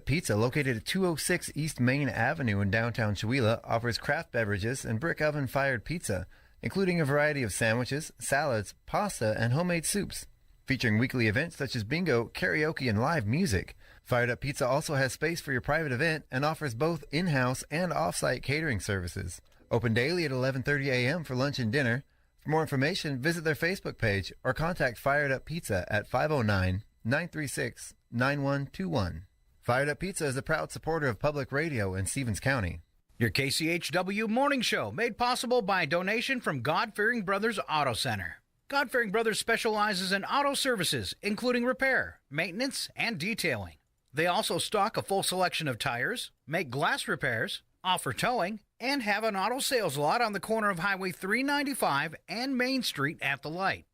Pizza, located at 206 East Main Avenue in downtown Chewelah, offers craft beverages and brick oven-fired pizza, including a variety of sandwiches, salads, pasta, and homemade soups. Featuring weekly events such as bingo, karaoke, and live music. Fired Up Pizza also has space for your private event and offers both in-house and off-site catering services. Open daily at 11:30 a.m. for lunch and dinner. For more information, visit their Facebook page or contact Fired Up Pizza at 509-936-9121. Fired Up Pizza is a proud supporter of public radio in Stevens County. Your KCHW morning show made possible by a donation from God-Fearing Brothers Auto Center. God-Fearing Brothers specializes in auto services, including repair, maintenance, and detailing. They also stock a full selection of tires, make glass repairs, offer towing, and have an auto sales lot on the corner of Highway 395 and Main Street at the light.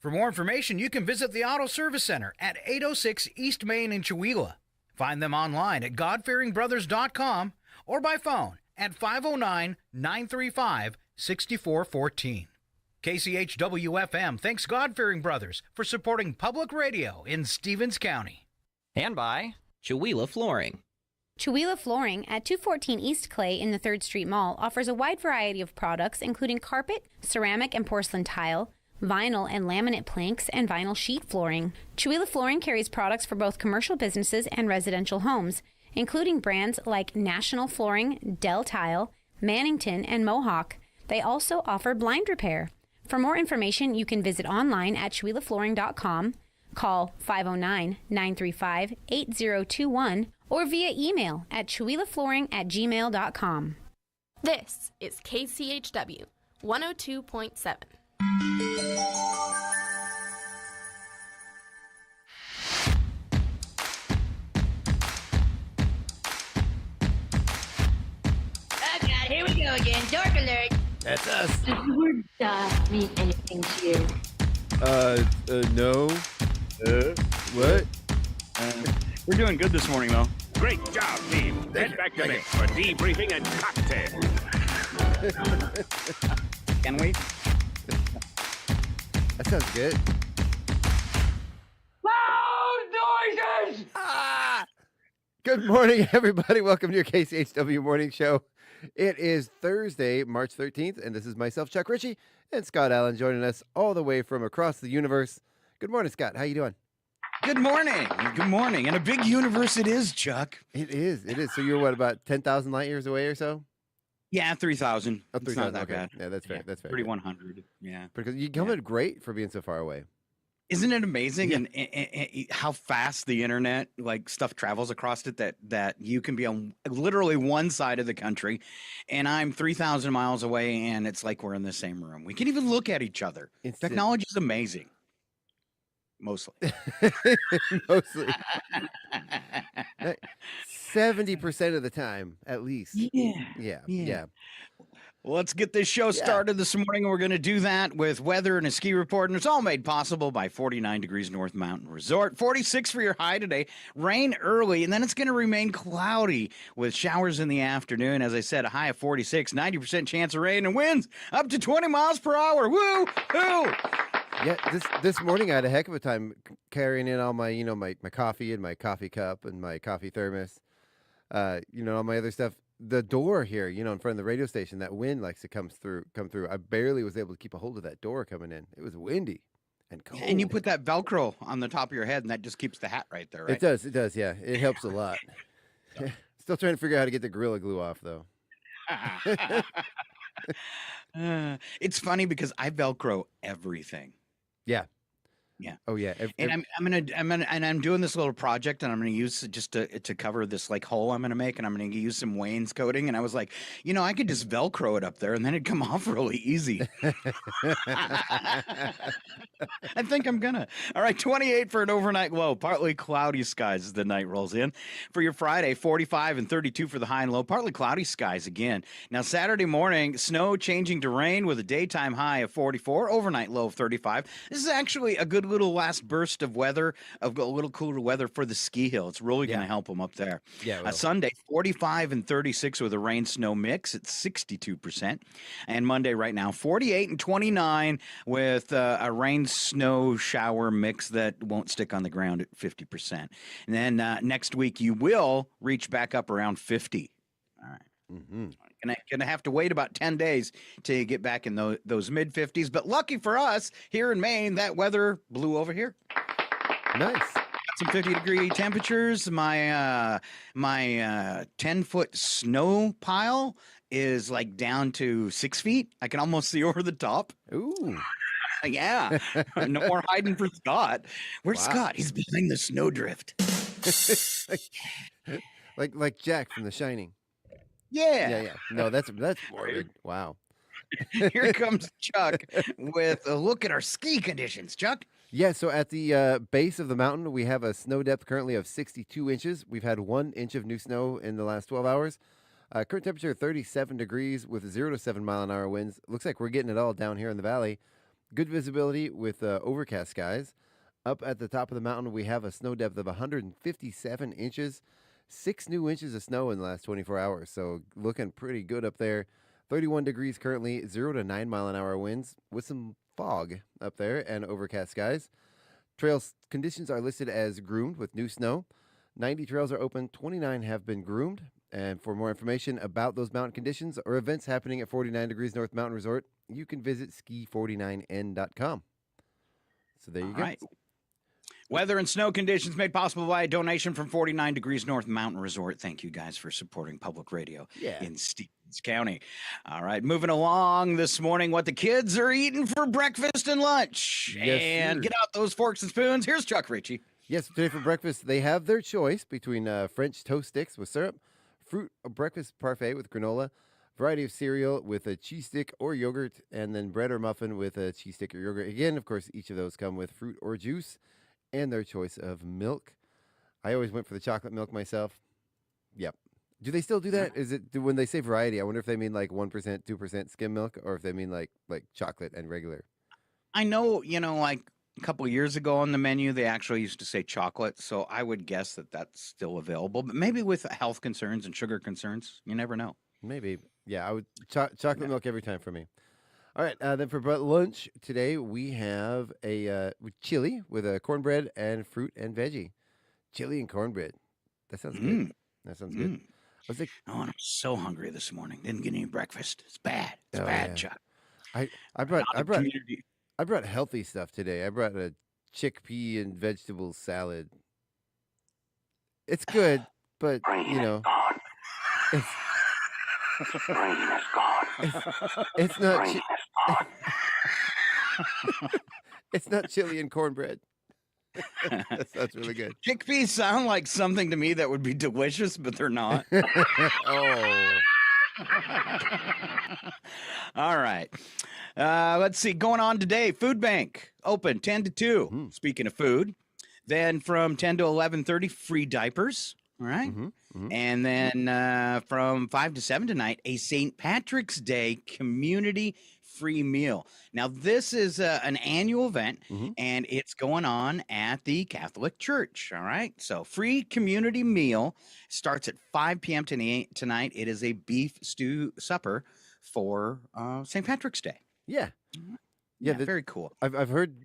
For more information, you can visit the Auto Service Center at 806 East Main in Chewelah. Find them online at godfearingbrothers.com or by phone at 509-935-6414. KCHW-FM thanks God-Fearing Brothers for supporting public radio in Stevens County. And by Chewelah Flooring. Chewelah Flooring at 214 East Clay in the 3rd Street Mall offers a wide variety of products including carpet, ceramic and porcelain tile, vinyl and laminate planks, and vinyl sheet flooring. Chewelah Flooring carries products for both commercial businesses and residential homes, including brands like National Flooring, Dell Tile, Mannington, and Mohawk. They also offer blind repair. For more information, you can visit online at CheWelahFlooring.com, call 509-935-8021, or via email at CheWelahFlooring@gmail.com. This is KCHW 102.7. Oh God, here we go again. Dork alert. That's us. Does the word mean anything to you? No. What? We're doing good this morning, though. Great job, team. Head back to bed for debriefing and cocktail. Can we? That sounds good. Loud noises! Good morning, everybody. Welcome to your KCHW Morning Show. It is Thursday, March 13th, and this is myself, Chuck Ritchie, and Scott Allen joining us all the way from across the universe. Good morning, Scott. How you doing? Good morning. Good morning. And a big universe it is, Chuck. It is. So you're, what, about 10,000 light years away or so? Yeah, 3,000. Oh, It's not that okay. bad. Yeah, that's fair. Yeah, That's fair. 3,100. Yeah. Because you come in great for being so far away. Isn't it amazing Yeah. and how fast the internet, like stuff travels across it, that you can be on literally one side of the country and I'm 3,000 miles away and it's like we're in the same room. We can even look at each other. Technology is amazing. Mostly. Mostly. 70% of the time, at least. Yeah. Well, let's get this show started this morning. We're going to do that with weather and a ski report, and it's all made possible by 49 Degrees North Mountain Resort. 46 for your high today. Rain early, and then it's going to remain cloudy with showers in the afternoon. As I said, a high of 46, 90% chance of rain, and winds up to 20 miles per hour. Woo-hoo! Yeah, this morning I had a heck of a time carrying in all my, my coffee and my coffee cup and my coffee thermos, all my other stuff. The door here, in front of the radio station, that wind likes to come through. I barely was able to keep a hold of that door coming in. It was windy and cold. And you put that Velcro on the top of your head, and that just keeps the hat right there, right? It does, yeah. It helps a lot. Still trying to figure out how to get the Gorilla Glue off, though. It's funny because I Velcro everything. Yeah. Yeah. Oh yeah. And I'm doing this little project, and I'm gonna use it just to cover this like hole I'm gonna make, and I'm gonna use some wainscoting. And I was like, I could just Velcro it up there, and then it'd come off really easy. I think I'm gonna. All right, 28 for an overnight low. Partly cloudy skies as the night rolls in. For your Friday, 45 and 32 for the high and low. Partly cloudy skies again. Now Saturday morning, snow changing to rain with a daytime high of 44, overnight low of 35. This is actually a good little last burst of weather, of a little cooler weather for the ski hill. It's really going to help them up there. Yeah. Sunday, 45 and 36 with a rain snow mix at 62%. And Monday right now, 48 and 29 with a rain snow shower mix that won't stick on the ground at 50%. And then next week, you will reach back up around 50. All right. Mm-hmm. Gonna have to wait about 10 days to get back in those mid 50s. But lucky for us here in Maine, that weather blew over here. Nice. Got some 50-degree temperatures. My 10-foot snow pile is like down to 6 feet. I can almost see over the top. Ooh. Yeah. No more hiding for Scott. Where's Scott? He's behind the snowdrift. like Jack from The Shining. Yeah. No, that's morbid. Wow. Here comes Chuck with a look at our ski conditions. Chuck? Yeah, so at the base of the mountain, we have a snow depth currently of 62 inches. We've had 1 inch of new snow in the last 12 hours. Current temperature 37 degrees with 0 to 7 mile an hour winds. Looks like we're getting it all down here in the valley. Good visibility with overcast skies. Up at the top of the mountain, we have a snow depth of 157 inches. 6 new inches of snow in the last 24 hours, so looking pretty good up there. 31 degrees currently, 0 to 9 mile an hour winds with some fog up there and overcast skies. Trail conditions are listed as groomed with new snow. 90 trails are open, 29 have been groomed. And for more information about those mountain conditions or events happening at 49 Degrees North Mountain Resort, you can visit ski49n.com. So there you go. Right. Weather and snow conditions made possible by a donation from 49 Degrees North Mountain Resort. Thank you guys for supporting public radio in Stevens County. All right, moving along this morning, what the kids are eating for breakfast and lunch. Yes, and sir. get out those forks and spoons. Here's Chuck Ritchie. Yes, today for breakfast, they have their choice between French toast sticks with syrup, fruit breakfast parfait with granola, variety of cereal with a cheese stick or yogurt, and then bread or muffin with a cheese stick or yogurt. Again, of course, each of those come with fruit or juice and their choice of milk. I always went for the chocolate milk myself. Yep. Do they still do that? Is it when they say variety? I wonder if they mean like 1%, 2% skim milk, or if they mean like chocolate and regular. I know, like a couple of years ago on the menu, they actually used to say chocolate, so I would guess that that's still available. But maybe with health concerns and sugar concerns, you never know. Maybe. Yeah, I would chocolate milk every time for me. All right, then for lunch today, we have a chili with a cornbread and fruit and veggie. Chili and cornbread. That sounds good. That sounds good. I was like, oh, and I'm so hungry this morning. Didn't get any breakfast. It's bad. It's bad, Chuck. I brought healthy stuff today. I brought a chickpea and vegetable salad. It's good, but it's it's not. It's not chili and cornbread. That's really good. Chickpeas sound like something to me that would be delicious, but they're not. Oh. All right. Let's see. Going on today, Food Bank open 10 to 2. Speaking of food. Then from 10 to 11:30, free diapers. All right. And then from 5 to 7 tonight, a St. Patrick's Day community free meal. Now, this is an annual event, and it's going on at the Catholic Church. All right. So free community meal starts at 5 p.m. tonight. It is a beef stew supper for St. Patrick's Day. Yeah. Yeah, very cool. I've heard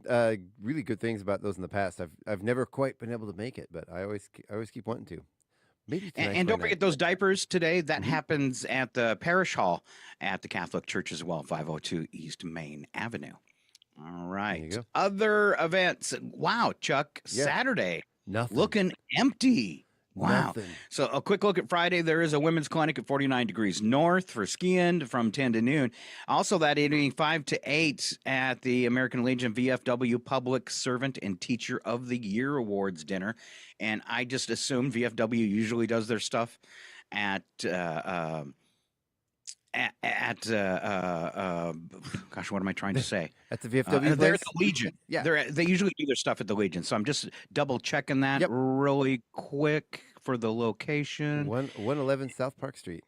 really good things about those in the past. I've never quite been able to make it, but I always keep wanting to. Maybe and don't forget those diapers today. That happens at the parish hall at the Catholic Church as well, 502 East Main Avenue. All right. Other events. Wow, Chuck, Saturday. Nothing. Looking empty. Wow. Nothing. So a quick look at Friday. There is a women's clinic at 49 Degrees North for skiing from 10 to noon. Also that evening, 5 to 8 at the American Legion VFW Public Servant and Teacher of the Year Awards dinner. And I just assume VFW usually does their stuff at gosh, what am I trying to say? At the VFW they're place? at the Legion. Yeah. They usually do their stuff at the Legion. So I'm just double checking that really quick for the location. 111 South Park Street.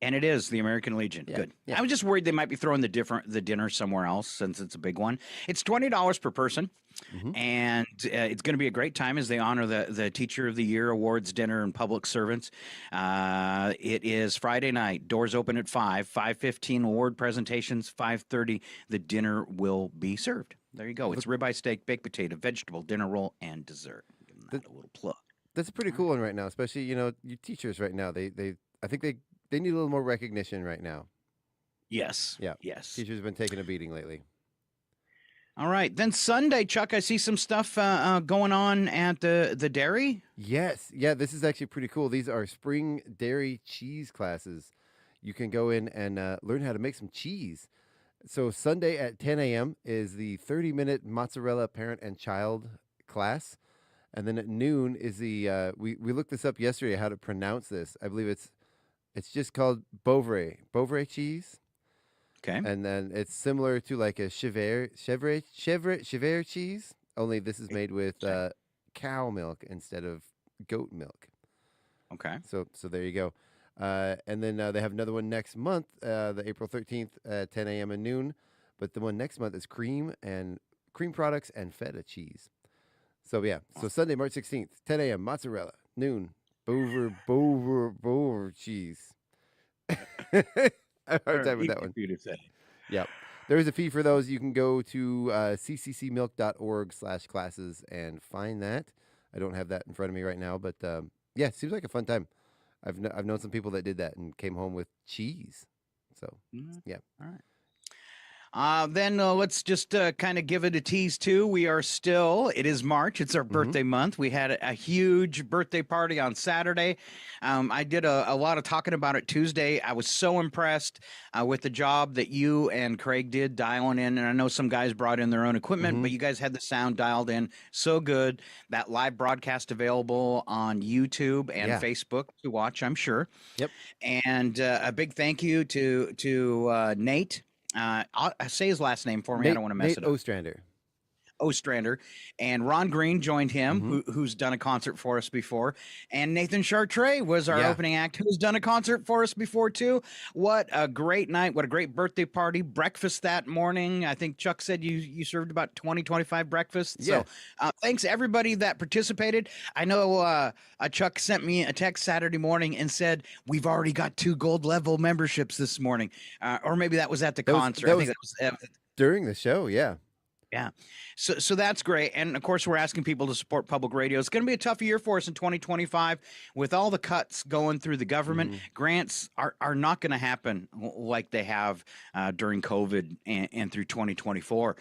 And it is the American Legion. Yeah, Good. yeah. I was just worried they might be throwing the dinner somewhere else since it's a big one. It's $20 per person, and it's going to be a great time as they honor the Teacher of the Year Awards dinner and public servants. It is Friday night. Doors open at 5:15 award presentations, 5:30 the dinner will be served. There you go. It's ribeye steak, baked potato, vegetable, dinner roll, and dessert. Give them that a little plug. That's a pretty cool one right now, especially, you teachers right now. I think they need a little more recognition right now. Yes. Yeah. Yes. Teachers have been taking a beating lately. All right. Then Sunday, Chuck, I see some stuff going on at the dairy. Yes. Yeah, this is actually pretty cool. These are spring dairy cheese classes. You can go in and learn how to make some cheese. So Sunday at 10 a.m. is the 30-minute mozzarella parent and child class. And then at noon is the, we looked this up yesterday, how to pronounce this. I believe it's just called Bovré cheese. Okay. And then it's similar to like a chèvre cheese, only this is made with cow milk instead of goat milk. Okay. So there you go. And then they have another one next month, the April 13th at 10 a.m. and noon. But the one next month is cream products and feta cheese. So yeah, so Sunday, March 16th, 10 a.m. mozzarella, noon, Bover cheese. I have a hard time with that one. Yep. There is a fee for those. You can go to cccmilk.org/classes and find that. I don't have that in front of me right now, but yeah, it seems like a fun time. I've known some people that did that and came home with cheese. So yeah. All right. Then let's just kind of give it a tease too. It is March. It's our birthday month. We had a huge birthday party on Saturday. I did a lot of talking about it Tuesday. I was so impressed with the job that you and Craig did dialing in. And I know some guys brought in their own equipment, but you guys had the sound dialed in so good. That live broadcast available on YouTube and Facebook to watch, I'm sure. Yep. And a big thank you to Nate. I'll say his last name for me. I don't want to mess it up. Ostrander, and Ron Green joined him, who's done a concert for us before, and Nathan Chartre was our opening act, who's done a concert for us before too. What a great night. What a great birthday party. Breakfast that morning. I think Chuck said you served about 25 breakfasts. Yeah. So thanks everybody that participated. I know Chuck sent me a text Saturday morning and said, we've already got 2 gold level memberships this morning. Or maybe that was at the concert. I think that was during the show. Yeah. Yeah. So that's great. And of course, we're asking people to support public radio. It's going to be a tough year for us in 2025 with all the cuts going through the government. Grants are not going to happen like they have during COVID and through 2024.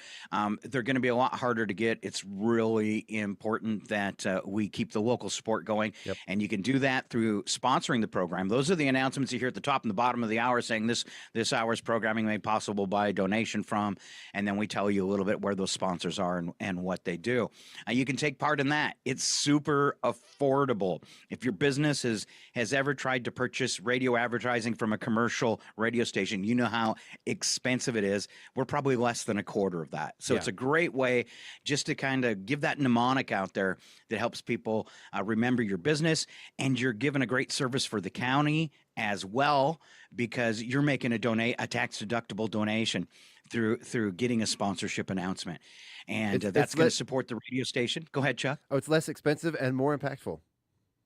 They're going to be a lot harder to get. It's really important that we keep the local support going. Yep. And you can do that through sponsoring the program. Those are the announcements you hear at the top and the bottom of the hour saying this hour's programming made possible by a donation from. And then we tell you a little bit where those sponsors are and what they do. You can take part in that. It's super affordable. If your business has ever tried to purchase radio advertising from a commercial radio station, you know how expensive it is. We're probably less than a quarter of that. So it's a great way just to kind of give that mnemonic out there that helps people remember your business, and you're giving a great service for the county as well, because you're making a tax deductible donation through getting a sponsorship announcement. And that's going to support the radio station. Go ahead, Chuck. Oh, it's less expensive and more impactful.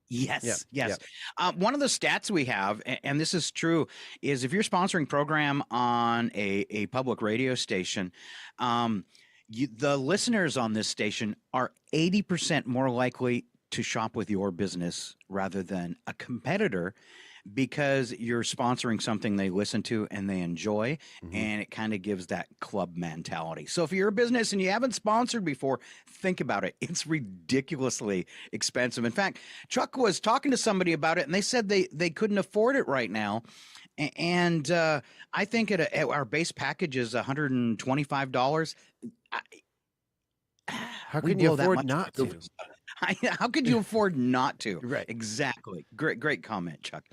Yes. One of the stats we have, and this is true, is if you're sponsoring program on a public radio station, the listeners on this station are 80% more likely to shop with your business rather than a competitor, because you're sponsoring something they listen to and they enjoy, and it kind of gives that club mentality. So if you're a business and you haven't sponsored before, think about it. It's ridiculously expensive. In fact, Chuck was talking to somebody about it, and they said they couldn't afford it right now. And I think at our base package is $125. How can you afford not to? How could you afford not to? Right. Exactly. Great comment, Chuck.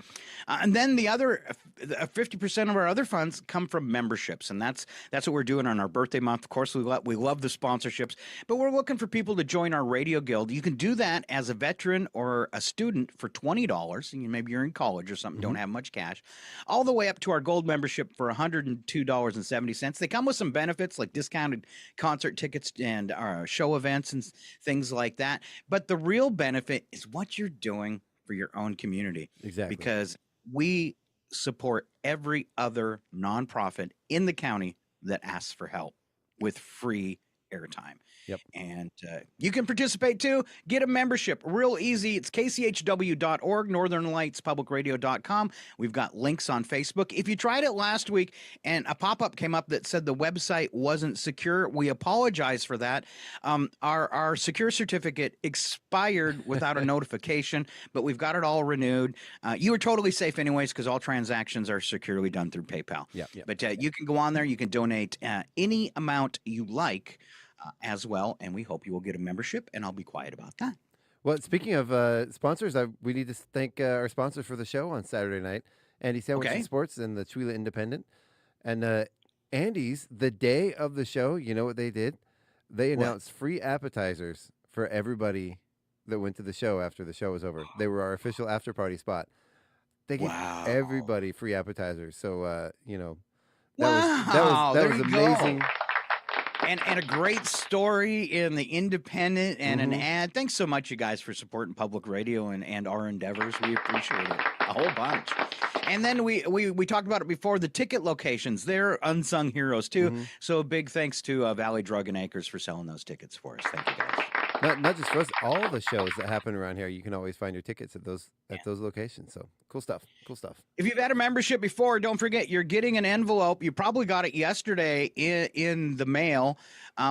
And then the other 50% of our other funds come from memberships, and that's what we're doing on our birthday month. Of course, we love the sponsorships, but we're looking for people to join our radio guild. You can do that as a veteran or a student for $20. And maybe you're in college or something, don't have much cash, all the way up to our gold membership for $102.70. They come with some benefits like discounted concert tickets and show events and things like that. But the real benefit is what you're doing for your own community. Exactly. Because we support every other nonprofit in the county that asks for help with free airtime. Yep. And you can participate too. Get a membership. Real easy. It's kchw.org, northernlightspublicradio.com. We've got links on Facebook. If you tried it last week and a pop-up came up that said the website wasn't secure, we apologize for that. Our secure certificate expired without a notification, but we've got it all renewed. You were totally safe anyways because all transactions are securely done through PayPal. Yep. But you can go on there. You can donate any amount you like. As well, and we hope you will get a membership, and I'll be quiet about that. Well, speaking of sponsors, we need to thank our sponsors for the show on Saturday night, Andy Sandwich and Sports and the Chewila Independent. And Andy's, the day of the show, you know what they did? They announced free appetizers for everybody that went to the show after the show was over. They were our official after party spot. They gave everybody free appetizers. So, that was amazing. And a great story in the Independent and an ad. Thanks so much, you guys, for supporting public radio and our endeavors. We appreciate it a whole bunch. And then we talked about it before, the ticket locations. They're unsung heroes, too. So a big thanks to Valley Drug and Acres for selling those tickets for us. Thank you, guys. Not just for us, all the shows that happen around here, you can always find your tickets at those locations. So cool stuff. If you've had a membership before, don't forget you're getting an envelope. You probably got it yesterday in the mail.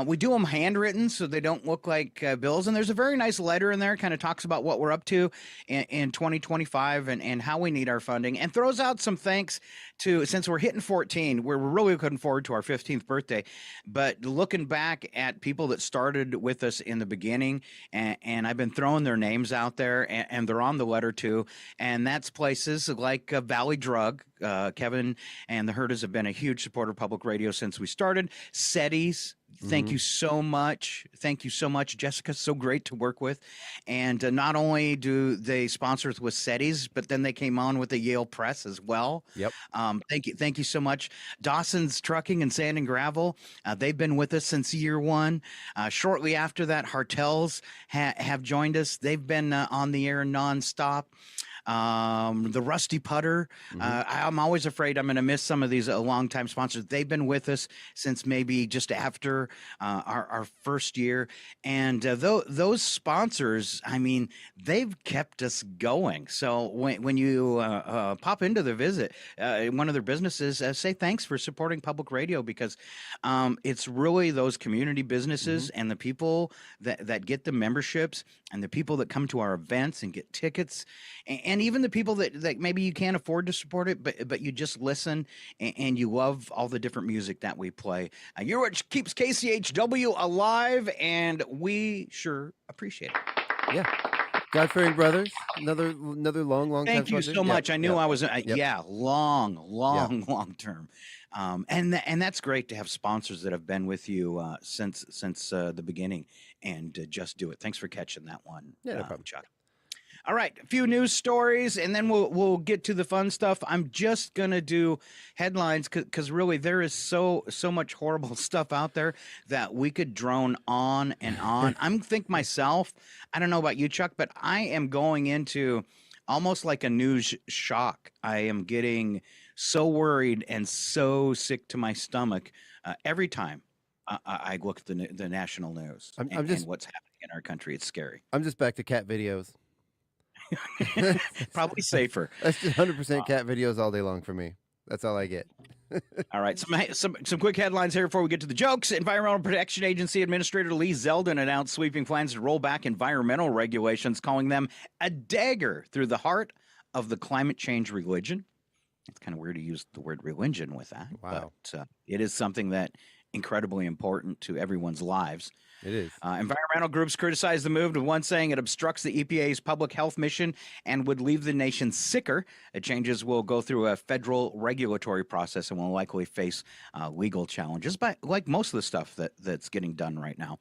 We do them handwritten so they don't look like bills. And there's a very nice letter in there, kind of talks about what we're up to in 2025 and how we need our funding, and throws out some thanks to, since we're hitting 14, we're really looking forward to our 15th birthday, but looking back at people that started with us in the beginning, and I've been throwing their names out there, and they're on the letter too, and that's places like Valley Drug. Kevin and the Herders have been a huge supporter of public radio since we started. SETI's, thank you so much. Thank you so much, Jessica. So great to work with. And not only do they sponsor us with SETI's, but then they came on with the Yale Press as well. Yep. Thank you so much. Dawson's Trucking and Sand and Gravel. They've been with us since year one. Shortly after that, Hartels have joined us. They've been on the air nonstop. The Rusty Putter. I'm always afraid I'm going to miss some of these longtime sponsors. They've been with us since maybe just after our first year. And those sponsors, I mean, they've kept us going. So when you pop into the visit, one of their businesses, say thanks for supporting public radio, because it's really those community businesses and the people that get the memberships and the people that come to our events and get tickets, and even the people that maybe you can't afford to support it, but you just listen and you love all the different music that we play. You're what keeps KCHW alive, and we sure appreciate it. Yeah. God-fearing brothers, another long time. Thank you so much. I knew I was long term. And that's great to have sponsors that have been with you since the beginning, and just do it. Thanks for catching that one. Yeah, no problem, Chuck. All right, a few news stories, and then we'll get to the fun stuff. I'm just gonna do headlines because really there is so much horrible stuff out there that we could drone on and on. I'm think myself, I don't know about you, Chuck, but I am going into almost like a news shock. I am getting so worried and so sick to my stomach every time I look at the national news and what's happening in our country. It's scary. I'm just back to cat videos. Probably safer. That's just 100% cat videos all day long for me. That's all I get. All right, some quick headlines here before we get to the jokes. Environmental Protection Agency Administrator Lee Zeldin announced sweeping plans to roll back environmental regulations, calling them a dagger through the heart of the climate change religion. It's kind of weird to use the word religion with that. Wow. But it is something that incredibly important to everyone's lives. It is. Environmental groups criticize the move, with one saying it obstructs the EPA's public health mission and would leave the nation sicker. The changes will go through a federal regulatory process and will likely face legal challenges, but like most of the stuff that's getting done right now.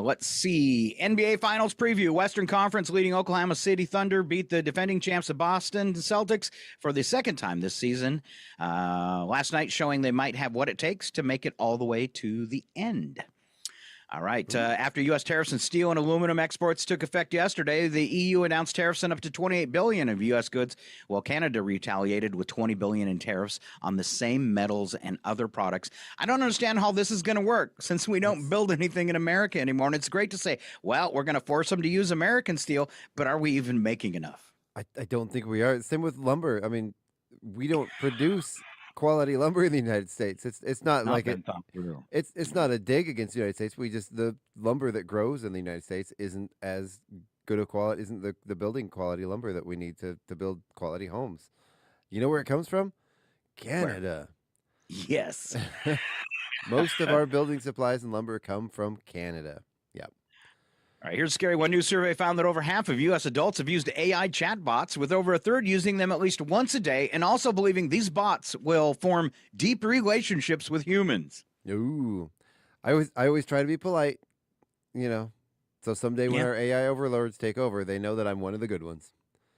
Let's see. NBA Finals preview. Western Conference leading Oklahoma City Thunder beat the defending champs of Boston Celtics for the second time this season. Last night showing they might have what it takes to make it all the way to the end. All right. After U.S. tariffs on steel and aluminum exports took effect yesterday, the EU announced tariffs on up to $28 billion of U.S. goods, while Canada retaliated with $20 billion in tariffs on the same metals and other products. I don't understand how this is going to work, since we don't build anything in America anymore. And it's great to say, well, we're going to force them to use American steel, but are we even making enough? I don't think we are. Same with lumber. I mean, we don't produce quality lumber in the United States. It's not like it's not a dig against the United States. The lumber that grows in the United States isn't as good a quality, isn't the building quality lumber that we need to build quality homes. You know where it comes from? Canada. Where? Yes. Most of our building supplies and lumber come from Canada. Yep. All right, here's a scary one. New survey found that over half of U.S. adults have used AI chatbots, with over a third using them at least once a day, and also believing these bots will form deep relationships with humans. Ooh, I always try to be polite, so someday when our AI overlords take over, they know that I'm one of the good ones.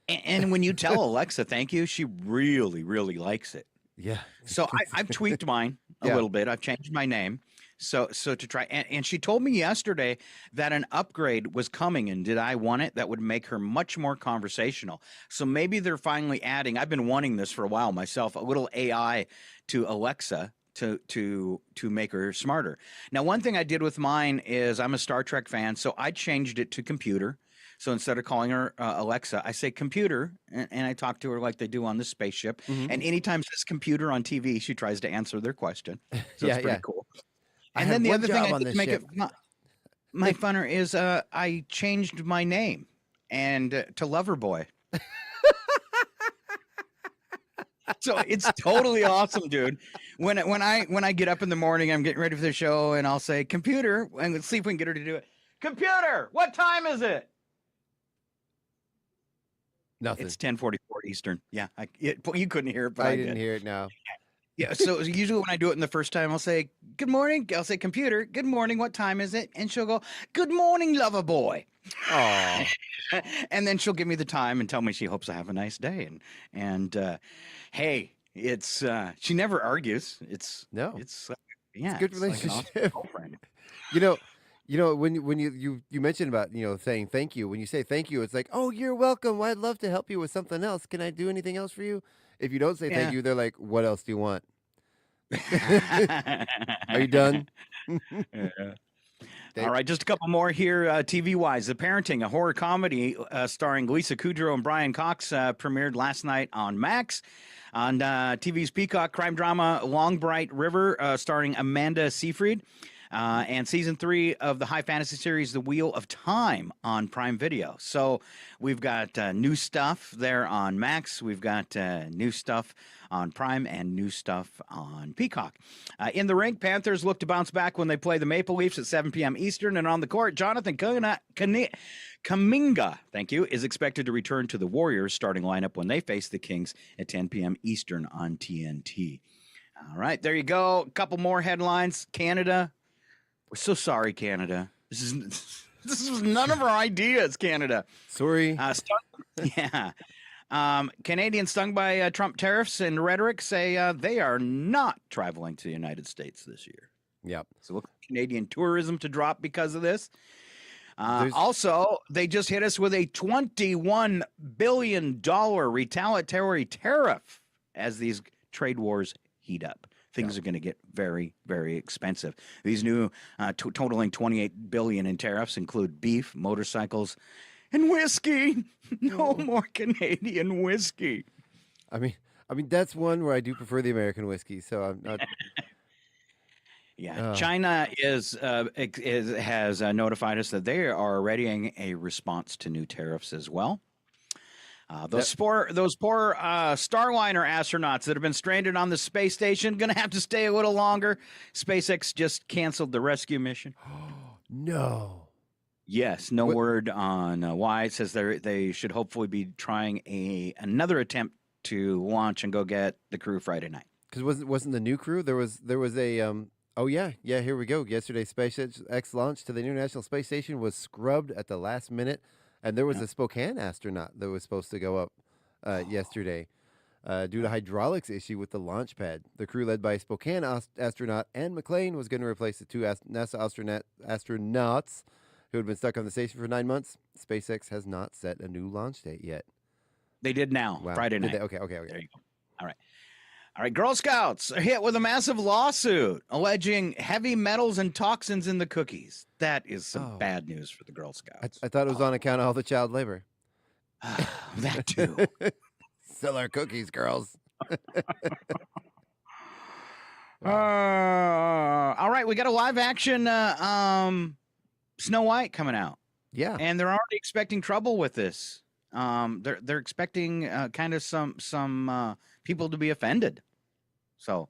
And when you tell Alexa thank you, she really, really likes it. Yeah. So I've tweaked mine a little bit. I've changed my name. So to try, and she told me yesterday that an upgrade was coming, and did I want it? That would make her much more conversational. So maybe they're finally adding, I've been wanting this for a while myself, a little AI to Alexa to make her smarter. Now, one thing I did with mine is, I'm a Star Trek fan, so I changed it to computer. So instead of calling her Alexa, I say computer, and I talk to her like they do on the spaceship. Mm-hmm. And anytime it says computer on TV, she tries to answer their question. So it's pretty cool. And then the other thing I did to make it my funner is I changed my name and to Loverboy. So it's totally awesome, dude. When I get up in the morning, I'm getting ready for the show, and I'll say computer, and let's see if we can get her to do it. Computer, what time is it? Nothing. It's 10:44 Eastern. Yeah, you couldn't hear it, but I didn't hear it now. Yeah, so usually when I do it in the first time, I'll say, good morning. I'll say, computer, good morning. What time is it? And she'll go, good morning, lover boy. Aww. And then she'll give me the time and tell me she hopes I have a nice day. And hey, it's she never argues. It's a good relationship. Like when you mentioned about saying thank you. When you say thank you, it's like, oh, you're welcome. Well, I'd love to help you with something else. Can I do anything else for you? If you don't say thank you, they're like, what else do you want? Are you done? All right, just a couple more here. TV-wise, The Parenting, a horror comedy starring Lisa Kudrow and Brian Cox, premiered last night on Max. On TV's Peacock, crime drama Long Bright River, starring Amanda Seyfried. And season 3 of the high fantasy series, The Wheel of Time, on Prime Video. So we've got new stuff there on Max. We've got new stuff on Prime and new stuff on Peacock. In the rink, Panthers look to bounce back when they play the Maple Leafs at 7 p.m. Eastern. And on the court, Jonathan Kuminga, is expected to return to the Warriors starting lineup when they face the Kings at 10 p.m. Eastern on TNT. All right, there you go. A couple more headlines. Canada. We're so sorry, Canada. This is none of our ideas, Canada. Sorry. Canadians stung by Trump tariffs and rhetoric say they are not traveling to the United States this year. Yep. So look for Canadian tourism to drop because of this. Also, they just hit us with a $21 billion retaliatory tariff as these trade wars heat up. Things are going to get very, very expensive. These new totaling $28 billion in tariffs include beef, motorcycles, and whiskey. No more Canadian whiskey. I mean that's one where I do prefer the American whiskey. So I'm not. Yeah, China has notified us that they are readying a response to new tariffs as well. Those poor Starliner astronauts that have been stranded on the space station going to have to stay a little longer. SpaceX just canceled the rescue mission. No. Yes, no word on why. It says they should hopefully be trying another attempt to launch and go get the crew Friday night. Because wasn't the new crew? There was a here we go. Yesterday, SpaceX launch to the International Space Station was scrubbed at the last minute, and there was a Spokane astronaut that was supposed to go up yesterday due to hydraulics issue with the launch pad. The crew, led by Spokane astronaut Ann McLean, was going to replace the two NASA astronauts who had been stuck on the station for 9 months. SpaceX has not set a new launch date yet. They did now, Friday night. Okay. There you go. All right. Girl Scouts are hit with a massive lawsuit alleging heavy metals and toxins in the cookies. That is some bad news for the Girl Scouts. I thought it was on account of all the child labor. That too. Sell our cookies, girls. All right. We got a live action Snow White coming out. Yeah. And they're already expecting trouble with this. They're expecting kind of some people to be offended. So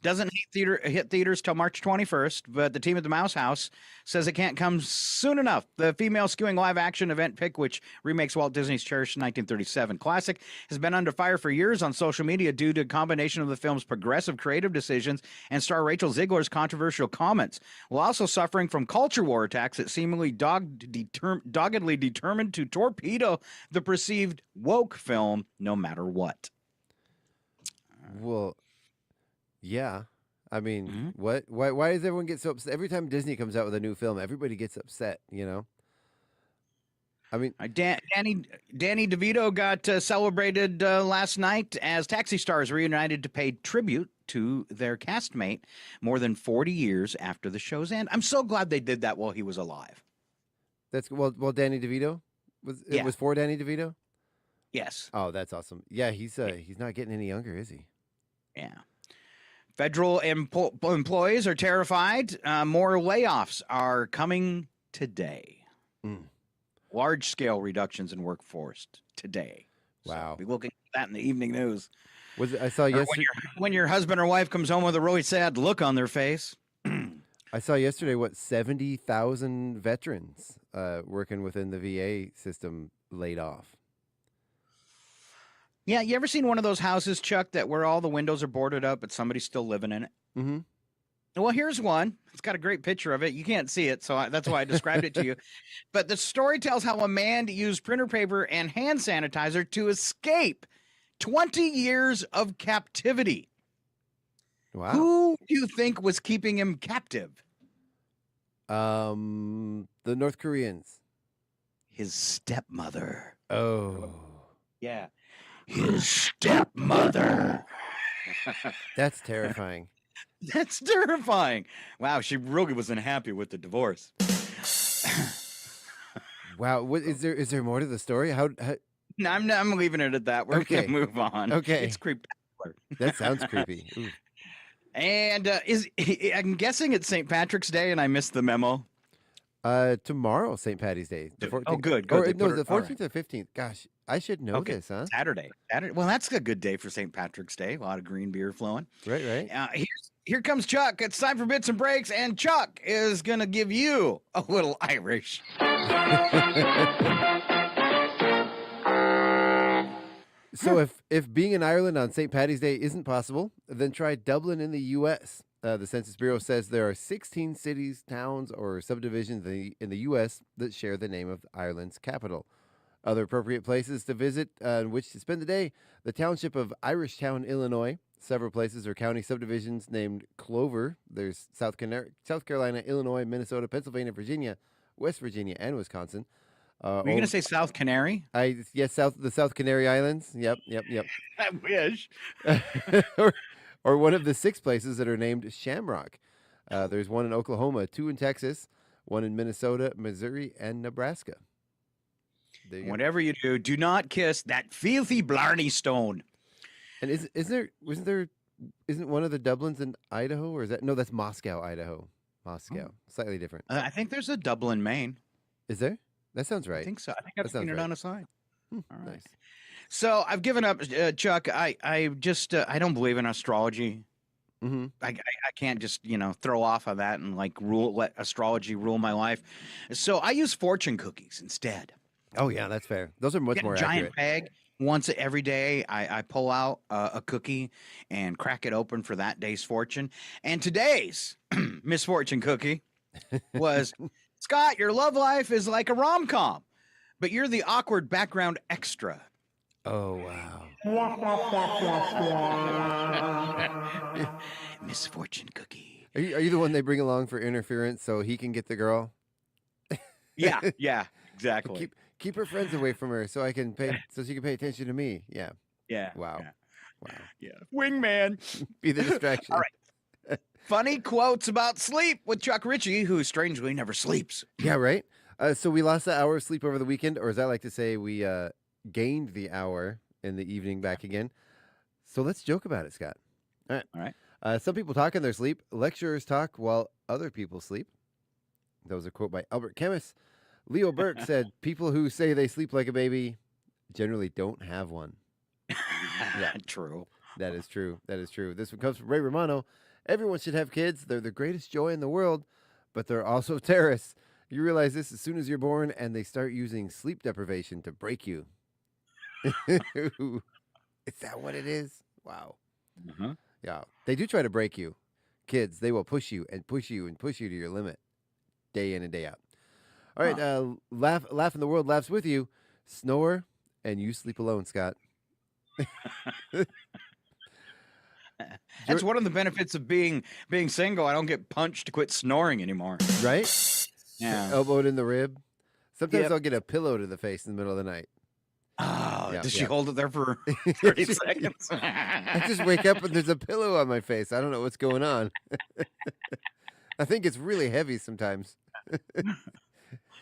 doesn't hit theaters till March 21st, but the team at the Mouse House says it can't come soon enough. The female skewing live action event pick, which remakes Walt Disney's cherished 1937 classic, has been under fire for years on social media due to a combination of the film's progressive creative decisions and star Rachel Ziegler's controversial comments, while also suffering from culture war attacks that seemingly doggedly determined to torpedo the perceived woke film no matter what. Well, yeah. I mean, what? Why does everyone get so upset? Every time Disney comes out with a new film, everybody gets upset, you know? I mean, Danny DeVito got celebrated last night as Taxi stars reunited to pay tribute to their castmate more than 40 years after the show's end. I'm so glad they did that while he was alive. That's well, Danny DeVito it was for Danny DeVito. Yes. Oh, that's awesome. Yeah, he's not getting any younger, is he? Yeah. Federal employees are terrified. More layoffs are coming today. Large-scale reductions in workforce today. Wow. So be looking at that in the evening news. I saw yesterday when your husband or wife comes home with a really sad look on their face. I saw yesterday 70,000 veterans working within the VA system laid off. Yeah, you ever seen one of those houses, Chuck, where all the windows are boarded up, but somebody's still living in it? Mm-hmm. Well, here's one. It's got a great picture of it. You can't see it, so that's why I described it to you. But the story tells how a man used printer paper and hand sanitizer to escape 20 years of captivity. Wow. Who do you think was keeping him captive? The North Koreans. His stepmother. Oh. Yeah. His stepmother. That's terrifying. That's terrifying. Wow, she really wasn't happy with the divorce. Wow, what is there more to the story? How No, I'm leaving it at that. We're gonna move on. Okay. It's creepy. That sounds creepy. Ooh. And I'm guessing it's St. Patrick's Day, and I missed the memo. Tomorrow, St. Patty's Day. The 14th. Oh, good. Or, no, the 14th or 15th. Gosh, I should know this, huh? Saturday. Well, that's a good day for St. Patrick's Day. A lot of green beer flowing. Right. Here comes Chuck. It's time for Bits and Breaks, and Chuck is going to give you a little Irish. So if being in Ireland on St. Patty's Day isn't possible, then try Dublin in the U.S. The Census Bureau says there are 16 cities, towns, or subdivisions in the U.S. that share the name of Ireland's capital. Other appropriate places to visit in which to spend the day: the township of Irishtown, Illinois. Several places or county subdivisions named Clover. There's South Carolina, Illinois, Minnesota, Pennsylvania, Virginia, West Virginia, and Wisconsin. Were you going to say South Canary? Yes, the South Canary Islands. Yep. I wish. or one of the 6 places that are named Shamrock. There's one in Oklahoma, 2 in Texas, 1 in Minnesota, Missouri, and Nebraska. Whatever you do, do not kiss that filthy Blarney Stone. And isn't one of the Dublins in Idaho, or is that that's Moscow, Idaho? Moscow, slightly different. I think there's a Dublin, Maine. Is there? That sounds right. I think so. I think I've seen it on a sign. All right. Nice. So I've given up, Chuck. I just I don't believe in astrology. Mm-hmm. I can't just throw off of that and let astrology rule my life. So I use fortune cookies instead. Oh yeah, that's fair. Those are much more giant accurate. bag. Once every day, I pull out a cookie and crack it open for that day's fortune. And today's misfortune cookie was, Scott, your love life is like a rom-com, but you're the awkward background extra. Oh wow. Misfortune cookie. Are you the one they bring along for interference so he can get the girl? Yeah, exactly. Keep her friends away from her so she can pay attention to me. Yeah. Yeah. Wow. Yeah. Wow. Yeah. Wingman. Be the distraction. All right. Funny quotes about sleep with Chuck Ritchie, who strangely never sleeps. Yeah, right. So we lost an hour of sleep over the weekend, or as I like to say, we gained the hour in the evening back again. So let's joke about it, Scott. All right. Some people talk in their sleep. Lecturers talk while other people sleep. That was a quote by Albert Camus. Leo Burke said, people who say they sleep like a baby generally don't have one. Yeah, true. That is true. That is true. This one comes from Ray Romano. Everyone should have kids. They're the greatest joy in the world, but they're also terrorists. You realize this as soon as you're born, and they start using sleep deprivation to break you. Is that what it is? Wow. Uh-huh. Yeah. They do try to break you. Kids, they will push you and push you and push you to your limit day in and day out. All right. Laugh and the world laughs with you. Snore and you sleep alone, Scott. That's one of the benefits of being single. I don't get punched to quit snoring anymore. Right? Yeah. Elbowed in the rib. Sometimes Yep. I'll get a pillow to the face in the middle of the night. Oh, Yeah, does she yeah. hold it there for 30 seconds? I just wake up and there's a pillow on my face. I don't know what's going on. I think it's really heavy sometimes.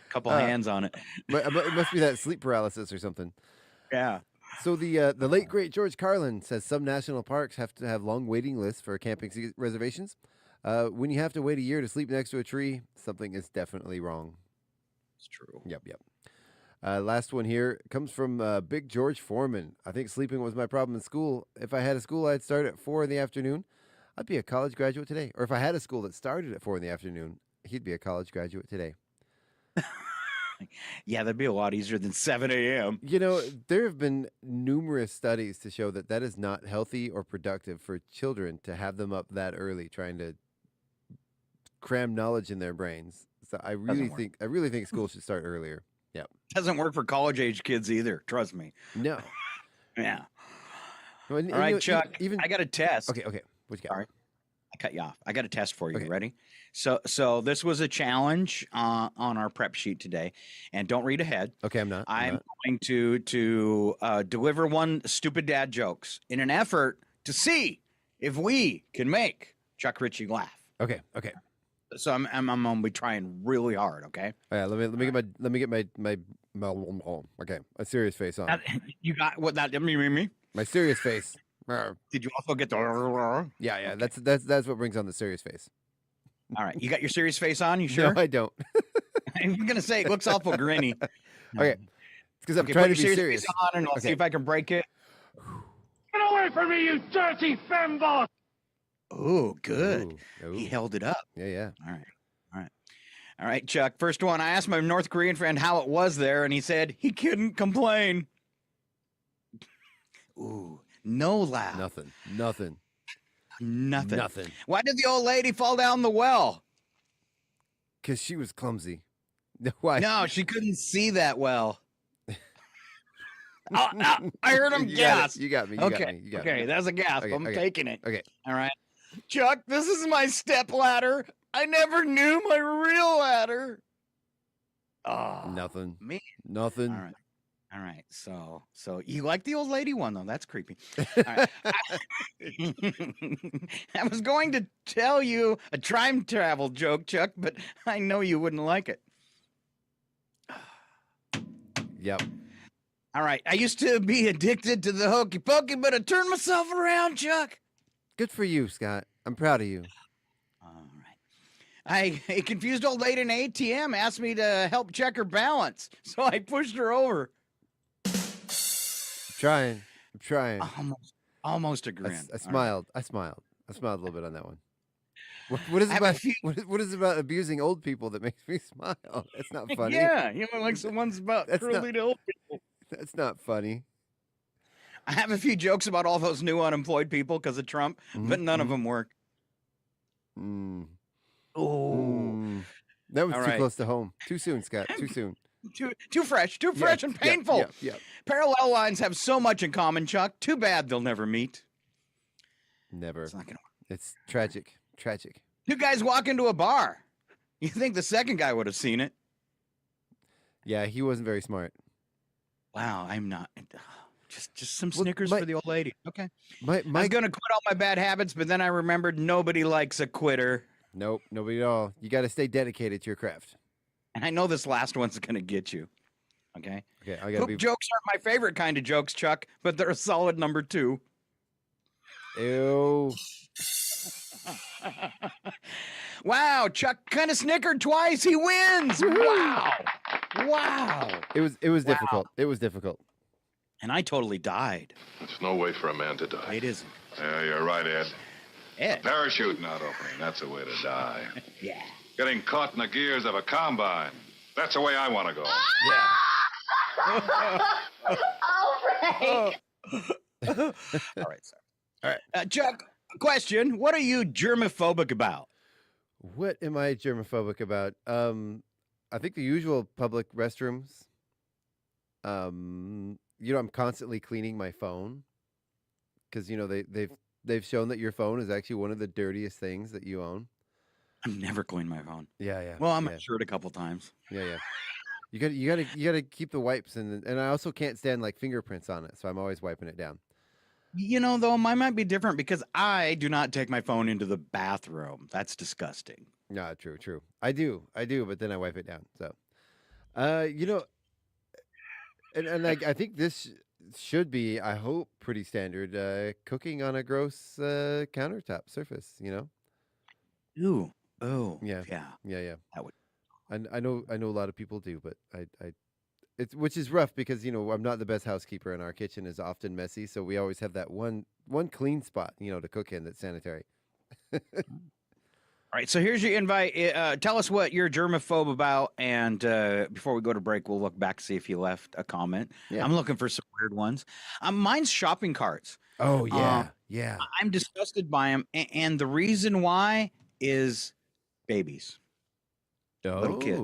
Couple hands on it. But it must be that sleep paralysis or something. Yeah. So the late great George Carlin says some national parks have to have long waiting lists for camping reservations. When you have to wait a year to sleep next to a tree, something is definitely wrong. It's true. Yep. Last one here comes from Big George Foreman. I think sleeping was my problem in school. If I had a school I'd start at 4 in the afternoon, I'd be a college graduate today. Or if I had a school that started at 4 in the afternoon, he'd be a college graduate today. Yeah, that'd be a lot easier than 7 a.m. You know, there have been numerous studies to show that is not healthy or productive for children to have them up that early trying to cram knowledge in their brains. So I really think school should start earlier. Yep. Doesn't work for college age kids either. Trust me. No. Yeah. All right, Chuck. I got a test. Okay. What you got? Sorry. I cut you off. I got a test for you. Okay. Ready? So this was a challenge on our prep sheet today, and don't read ahead. Okay, I'm not. I'm going to deliver one stupid dad jokes in an effort to see if we can make Chuck Ritchie laugh. Okay. So I'm gonna be trying really hard. Okay. All right, let me get my okay, a serious face on. You got what that me? My serious face. Did you also get the? Yeah. That's what brings on the serious face. All right, you got your serious face on. You sure? No, I don't. I'm gonna say it looks awful grinny. Okay, it's because I'm trying to be serious. Face on and I'll see if I can break it. Get away from me, you dirty fembot! Oh, good. Ooh. He held it up. Yeah. All right, Chuck. First one. I asked my North Korean friend how it was there, and he said he couldn't complain. Ooh, no laugh. Nothing. Why did the old lady fall down the well? Because she was clumsy. Why? No, she couldn't see that well. I heard him You got gasp. it. You got me. Okay, that's a gasp. I'm taking it. Okay. All right. Chuck, this is my step ladder. I never knew my real ladder. Oh, Nothing. Me. Nothing. All right. So you like the old lady one though? That's creepy. All right. I was going to tell you a time travel joke, Chuck, but I know you wouldn't like it. Yep. All right. I used to be addicted to the hokey pokey, but I turned myself around, Chuck. Good for you, Scott. I'm proud of you. All right. A confused old lady in an ATM asked me to help check her balance, so I pushed her over. I'm trying. Almost a grin. I smiled. I smiled a little bit on that one. What is it about? What is it about abusing old people that makes me smile? That's not funny. Yeah, like the ones about cruelty to old people. That's not funny. I have a few jokes about all those new unemployed people because of Trump, but none of them work. Oh, that was too close to home. Too soon, Scott. Too soon. Too fresh and painful. Yeah. Parallel lines have so much in common, Chuck. Too bad they'll never meet. Never. It's not gonna work. It's tragic. Tragic. Two guys walk into a bar. You think the second guy would have seen it? Yeah, he wasn't very smart. Wow, I'm not. Just some Snickers for the old lady. Okay. I was gonna quit all my bad habits, but then I remembered nobody likes a quitter. Nope, nobody at all. You got to stay dedicated to your craft. And I know this last one's gonna get you. Okay. Okay. I gotta Poop jokes aren't my favorite kind of jokes, Chuck, but they're a solid number 2. Ew. Wow, Chuck kind of snickered twice. He wins. Wow. It was difficult. It was difficult. And I totally died. There's no way for a man to die. It isn't. Yeah, you're right, Ed. Ed. Parachute not opening. That's the way to die. Yeah. Getting caught in the gears of a combine. That's the way I want to go. Yeah. All right, sir. All right. Chuck, question. What are you germophobic about? What am I germophobic about? I think the usual public restrooms. I'm constantly cleaning my phone because they've shown that your phone is actually one of the dirtiest things that you own. I'm never cleaned my phone. Yeah. Well, I'm assured a couple times. Yeah. You gotta keep the wipes and I also can't stand like fingerprints on it, so I'm always wiping it down. Though mine might be different because I do not take my phone into the bathroom. That's disgusting. No, true. I do, but then I wipe it down. So, and I think this should be, I hope, pretty standard. Cooking on a gross countertop surface. Ooh. Oh. Yeah. That would. I know a lot of people do, but it's which is rough because I'm not the best housekeeper and our kitchen is often messy, so we always have that one clean spot to cook in that's sanitary. All right, so here's your invite. Tell us what you're germaphobe about, and before we go to break, we'll look back to see if you left a comment. Yeah. I'm looking for some weird ones. Mine's shopping carts. Oh yeah. I'm disgusted by them, and the reason why is babies. Little kid.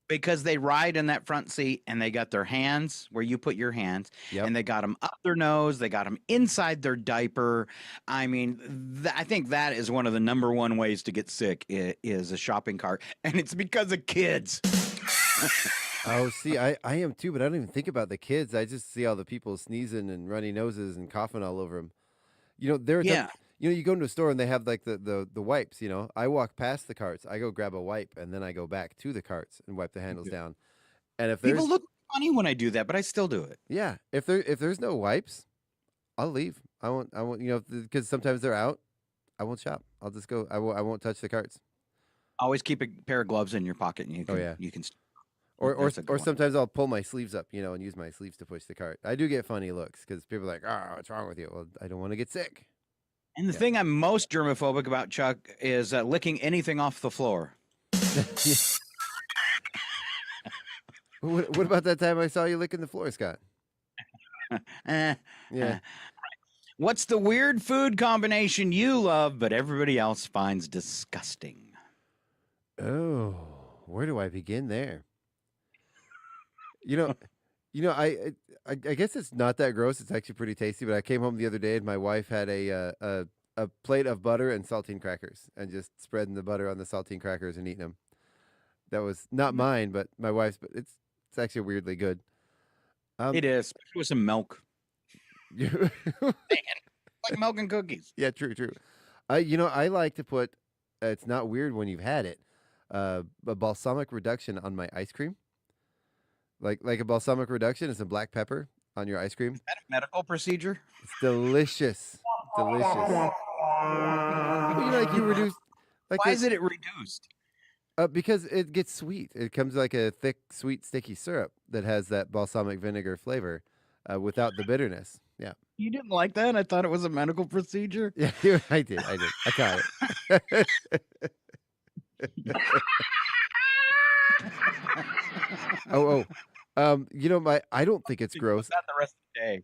Because they ride in that front seat and they got their hands where you put your hands, and they got them up their nose. They got them inside their diaper. I mean, I think that is one of the number one ways to get sick is a shopping cart. And it's because of kids. Oh, see, I am too, but I don't even think about the kids. I just see all the people sneezing and runny noses and coughing all over them. You go into a store and they have like the wipes, I walk past the carts, I go grab a wipe and then I go back to the carts and wipe the handles down. And if people look funny when I do that, but I still do it. Yeah. If there's no wipes, I'll leave. I won't, because sometimes they're out. I won't shop. I'll just go. I won't touch the carts. Always keep a pair of gloves in your pocket and you can Or sometimes I'll pull my sleeves up, and use my sleeves to push the cart. I do get funny looks because people are like, "Oh, what's wrong with you?" Well, I don't want to get sick. And the thing I'm most germophobic about, Chuck, is licking anything off the floor. What about that time I saw you licking the floor, Scott? Yeah. What's the weird food combination you love but everybody else finds disgusting? Oh, where do I begin there? I guess it's not that gross. It's actually pretty tasty. But I came home the other day and my wife had a plate of butter and saltine crackers and just spreading the butter on the saltine crackers and eating them. That was not mine, but my wife's. But it's actually weirdly good. It is, especially with some milk. Man, like milk and cookies. Yeah, true. I like to put. It's not weird when you've had it. A balsamic reduction on my ice cream. Like a balsamic reduction and some black pepper on your ice cream. Is that a medical procedure? It's delicious. Delicious. You reduce. Why is it reduced? Because it gets sweet. It comes like a thick, sweet, sticky syrup that has that balsamic vinegar flavor. without the bitterness. Yeah. You didn't like that? I thought it was a medical procedure. Yeah, I did. I tried it. oh. I don't think it's gross. Not the rest of the day.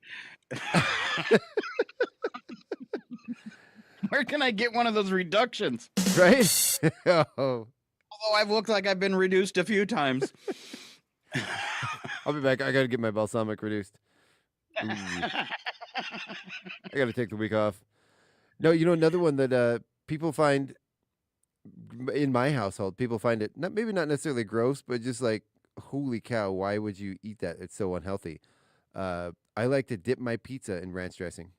Where can I get one of those reductions? Right? Oh. Although I've looked like I've been reduced a few times. I'll be back. I got to get my balsamic reduced. I got to take the week off. No, another one that people find in my household, people find it maybe not necessarily gross, but just like, holy cow, why would you eat that? It's so unhealthy. I like to dip my pizza in ranch dressing.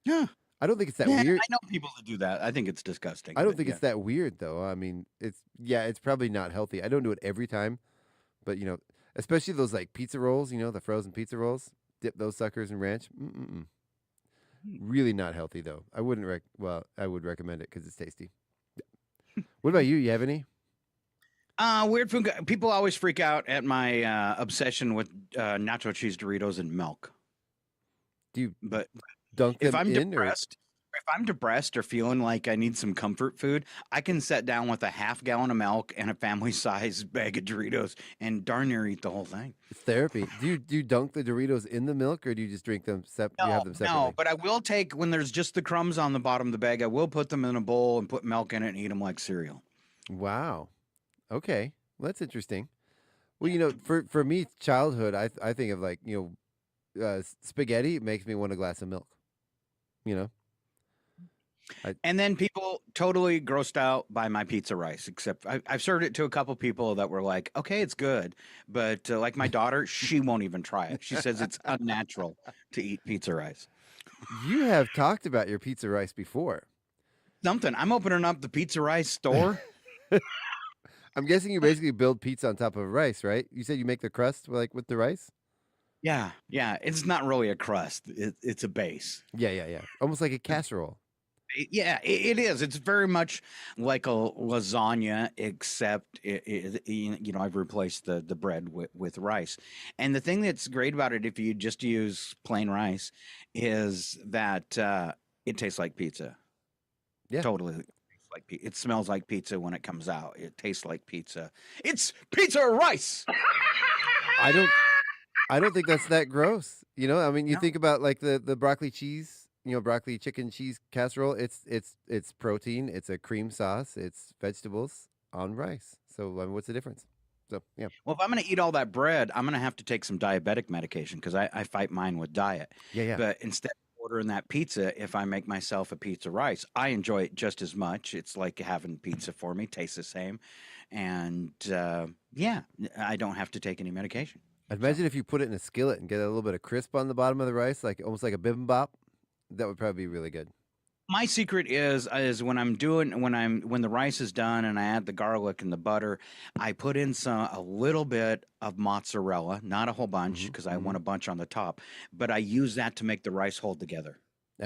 Yeah. I don't think it's that weird. I know people that do that. I think it's disgusting. I don't think it's that weird, though. I mean, it's probably not healthy. I don't do it every time, but especially those like pizza rolls, the frozen pizza rolls, dip those suckers in ranch. Really not healthy, though. I wouldn't I would recommend it because it's tasty. What about you? You have any? Weird food. People always freak out at my obsession with nacho cheese Doritos and milk. But dunk them if I'm in, depressed or feeling like I need some comfort food, I can sit down with a half gallon of milk and a family size bag of Doritos and darn near eat the whole thing. It's therapy. Do you dunk the Doritos in the milk, or do you just drink them? You have them separately? No, but I will take, when there's just the crumbs on the bottom of the bag, I will put them in a bowl and put milk in it and eat them like cereal. Wow. Okay. Well, that's interesting. Well, for me, childhood, I think of like, spaghetti makes me want a glass of milk. And then people totally grossed out by my pizza rice, except I've served it to a couple people that were like, okay, it's good. But like my daughter, she won't even try it. She says it's unnatural to eat pizza rice. You have talked about your pizza rice before. I'm opening up the pizza rice store. I'm guessing you basically build pizza on top of rice, right? You said you make the crust with the rice? Yeah. It's not really a crust. It's a base. Yeah. Almost like a casserole. Yeah, it is. It's very much like a lasagna, except I've replaced the bread with rice. And the thing that's great about it, if you just use plain rice, is that it tastes like pizza. Yeah, totally. It smells like pizza when it comes out. It tastes like pizza. It's pizza rice. I don't think that's that gross. I mean, you think about like the broccoli cheese, broccoli chicken cheese casserole. It's protein. It's a cream sauce. It's vegetables on rice. So what's the difference? So yeah. Well, if I'm going to eat all that bread, I'm going to have to take some diabetic medication because I fight mine with diet. Yeah. But instead of ordering that pizza, if I make myself a pizza rice, I enjoy it just as much. It's like having pizza for me. Tastes the same. And I don't have to take any medication. Imagine if you put it in a skillet and get a little bit of crisp on the bottom of the rice, like almost like a bibimbap. That would probably be really good. My secret is when the rice is done and I add the garlic and the butter, I put in a little bit of mozzarella, not a whole bunch because I want a bunch on the top, but I use that to make the rice hold together.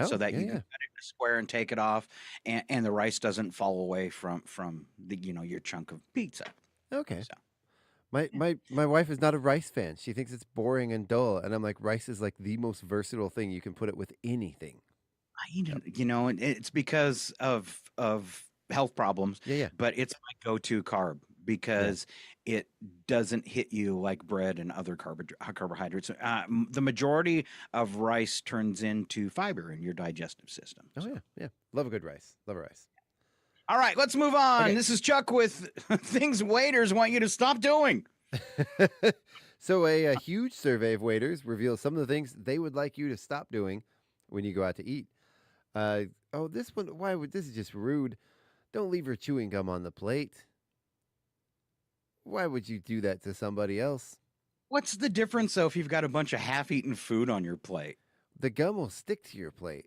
So that you can cut it in a square and take it off, and the rice doesn't fall away from the your chunk of pizza. Okay. So. My wife is not a rice fan. She thinks it's boring and dull, and I'm like, rice is like the most versatile thing. You can put it with anything. It's because of health problems. Yeah. But it's my go-to carb because it doesn't hit you like bread and other carbohydrates. The majority of rice turns into fiber in your digestive system. Oh yeah. Love a good rice. Love a rice. All right, let's move on. Okay. This is Chuck with things waiters want you to stop doing. So a huge survey of waiters reveals some of the things they would like you to stop doing when you go out to eat. This one, this is just rude. Don't leave your chewing gum on the plate. Why would you do that to somebody else? What's the difference, though, if you've got a bunch of half-eaten food on your plate? The gum will stick to your plate,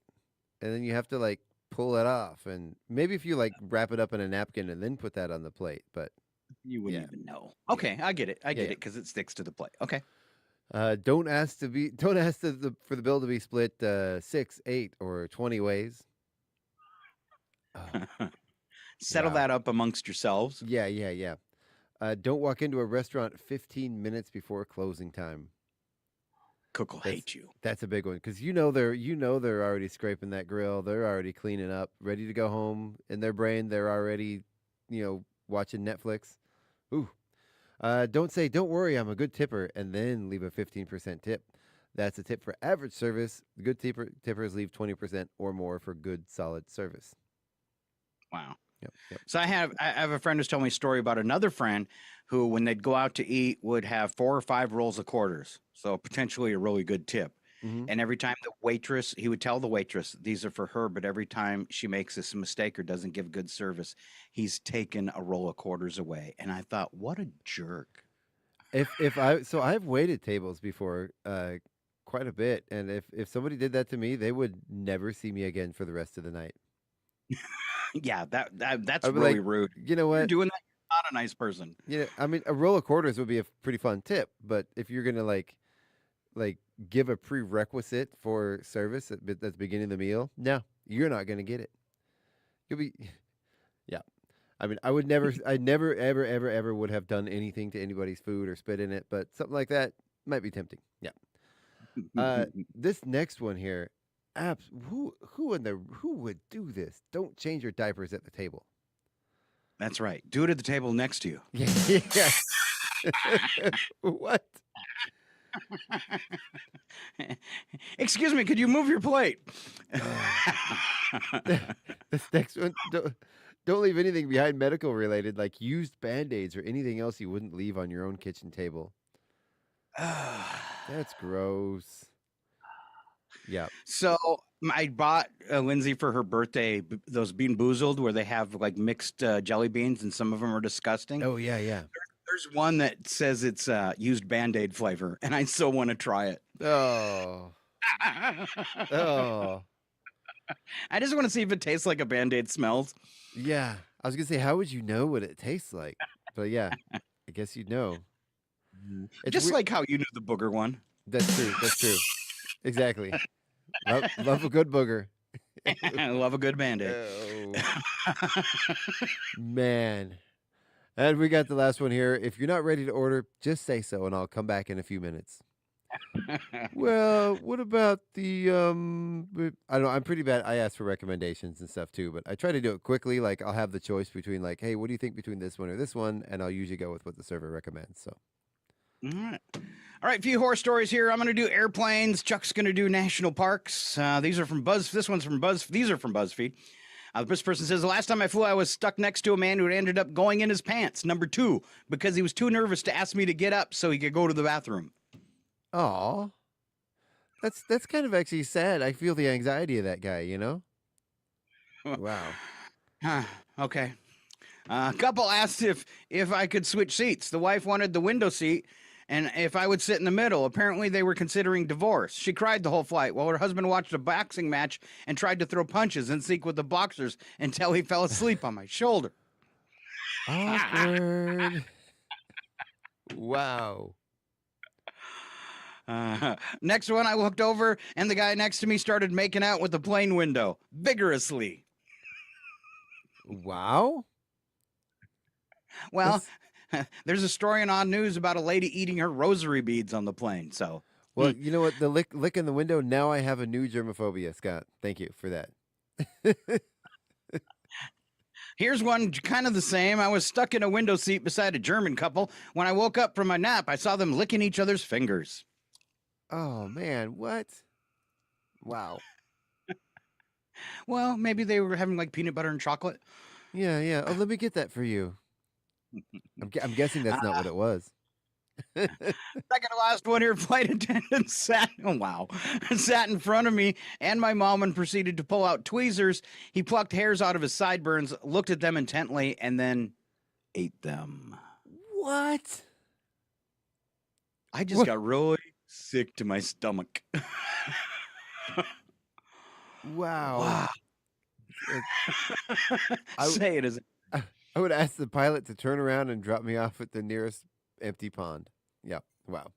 and then you have to pull it off. And maybe if you wrap it up in a napkin and then put that on the plate, but you wouldn't even know. Okay, I get it. I get it because it sticks to the plate. Okay. Don't ask for the bill to be split 6, 8, or 20 ways. Settle that up amongst yourselves. Yeah. Don't walk into a restaurant 15 minutes before closing time. Cook will hate you. That's a big one because they're already scraping that grill. They're already cleaning up, ready to go home. In their brain, they're already, watching Netflix. Ooh. Don't worry, I'm a good tipper, and then leave a 15% tip. That's a tip for average service. Good tippers leave 20% or more for good, solid service. Wow. Yep. So I have a friend who's telling me a story about another friend who, when they'd go out to eat, would have 4 or 5 rolls of quarters. So potentially a really good tip. Mm-hmm. And every time he would tell the waitress, these are for her, but every time she makes this mistake or doesn't give good service, he's taken a roll of quarters away. And I thought, what a jerk. I've waited tables before quite a bit, and if somebody did that to me, they would never see me again for the rest of the night. Yeah, that's really rude. You know what? You're doing that, you're not a nice person. Yeah, I mean, a roll of quarters would be a pretty fun tip, but if you're gonna like give a prerequisite for service at the beginning of the meal, no, you're not gonna get it. You'll be, yeah. I mean, I never, ever would have done anything to anybody's food or spit in it, but something like that might be tempting. Yeah. This next one here. Who would do this? Don't change your diapers at the table. That's right. Do it at the table next to you. Yeah. What? Excuse me, could you move your plate? This next one, don't leave anything behind medical related, like used Band-Aids or anything else you wouldn't leave on your own kitchen table. That's gross. Yeah. So I bought Lindsay for her birthday those Bean Boozled where they have like mixed jelly beans and some of them are disgusting. Oh, yeah. There's one that says it's used Band-Aid flavor, and I still want to try it. Oh. Oh. I just want to see if it tastes like a Band-Aid smells. Yeah. I was going to say, how would you know what it tastes like? But yeah, I guess you'd know. It's just like how you knew the booger one. That's true. Exactly. Love a good booger. Love a good Band-Aid. Oh. Man. And we got the last one here. If you're not ready to order, just say so, and I'll come back in a few minutes. Well, what about the I don't know, I'm pretty bad. I ask for recommendations and stuff too, but I try to do it quickly. Like I'll have the choice between like, hey, what do you think between this one or this one? And I'll usually go with what the server recommends. So all right, a few horror stories here. I'm going to do airplanes. Chuck's going to do national parks. These are from These are from BuzzFeed. This person says, the last time I flew, I was stuck next to a man who ended up going in his pants. Number 2, because he was too nervous to ask me to get up so he could go to the bathroom. Oh, that's kind of actually sad. I feel the anxiety of that guy, Wow. Okay. A couple asked if I could switch seats. The wife wanted the window seat and if I would sit in the middle. Apparently they were considering divorce. She cried the whole flight while her husband watched a boxing match and tried to throw punches in sync with the boxers until he fell asleep on my shoulder. Awkward. Wow. Next one, I looked over and the guy next to me started making out with the plane window vigorously. Wow. Well, there's a story in Odd News about a lady eating her rosary beads on the plane. So, well, you know what? The lick in the window. Now I have a new germophobia, Scott. Thank you for that. Here's one kind of the same. I was stuck in a window seat beside a German couple. When I woke up from my nap, I saw them licking each other's fingers. Oh, man. What? Wow. Well, maybe they were having like peanut butter and chocolate. Yeah. Oh, let me get that for you. I'm guessing that's not what it was. Second to last one here, flight attendant sat in front of me and my mom and proceeded to pull out tweezers. He plucked hairs out of his sideburns, looked at them intently, and then ate them. What? I just got really sick to my stomach. Wow. Say it as I would ask the pilot to turn around and drop me off at the nearest empty pond. Yep. Wow.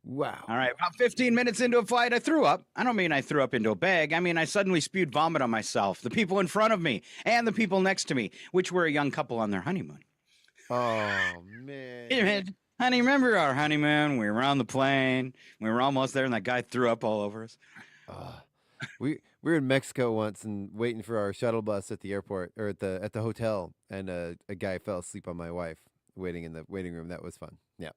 All right. About 15 minutes into a flight, I threw up. I don't mean I threw up into a bag. I mean, I suddenly spewed vomit on myself, the people in front of me, and the people next to me, which were a young couple on their honeymoon. Oh, man. Honey, remember our honeymoon? We were on the plane. We were almost there, and that guy threw up all over us. We were in Mexico once and waiting for our shuttle bus at the airport or at the hotel, and a guy fell asleep on my wife waiting in the waiting room. That was fun. Yeah.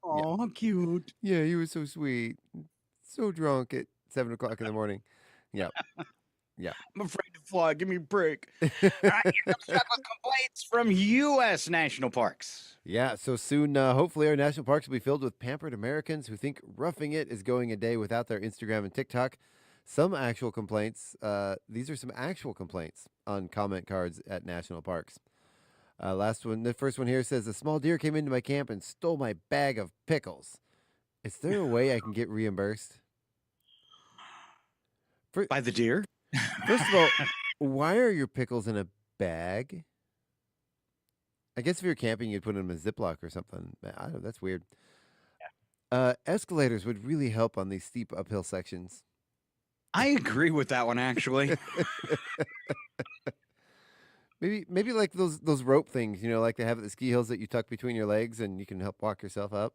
Oh, how cute. Yeah, he was so sweet. So drunk at 7 o'clock in the morning. Yeah. Yeah. I'm afraid to fly. Give me a break. All right, here comes Chuck with complaints from U.S. national parks. Yeah, so soon, hopefully, our national parks will be filled with pampered Americans who think roughing it is going a day without their Instagram and TikTok. Some actual complaints, these are some actual complaints on comment cards at national parks. The first one here says, a small deer came into my camp and stole my bag of pickles. Is there a way I can get reimbursed? By the deer? First of all, why are your pickles in a bag? I guess if you're camping, you'd put them in a Ziploc or something. I don't know, that's weird. Escalators would really help on these steep uphill sections. I agree with that one, actually. maybe like those rope things, like they have at the ski hills that you tuck between your legs and you can help walk yourself up.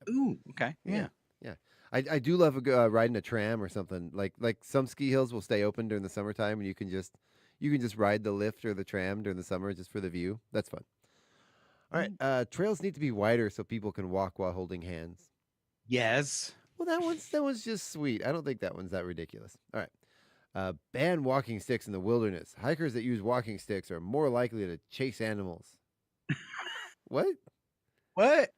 Ooh, okay. Yeah. I do love riding a tram or something. Like some ski hills will stay open during the summertime, and you can just ride the lift or the tram during the summer just for the view. That's fun. All right, trails need to be wider so people can walk while holding hands. Yes. Well, that one's just sweet. I don't think that one's that ridiculous. All right, ban walking sticks in the wilderness. Hikers that use walking sticks are more likely to chase animals. What? What?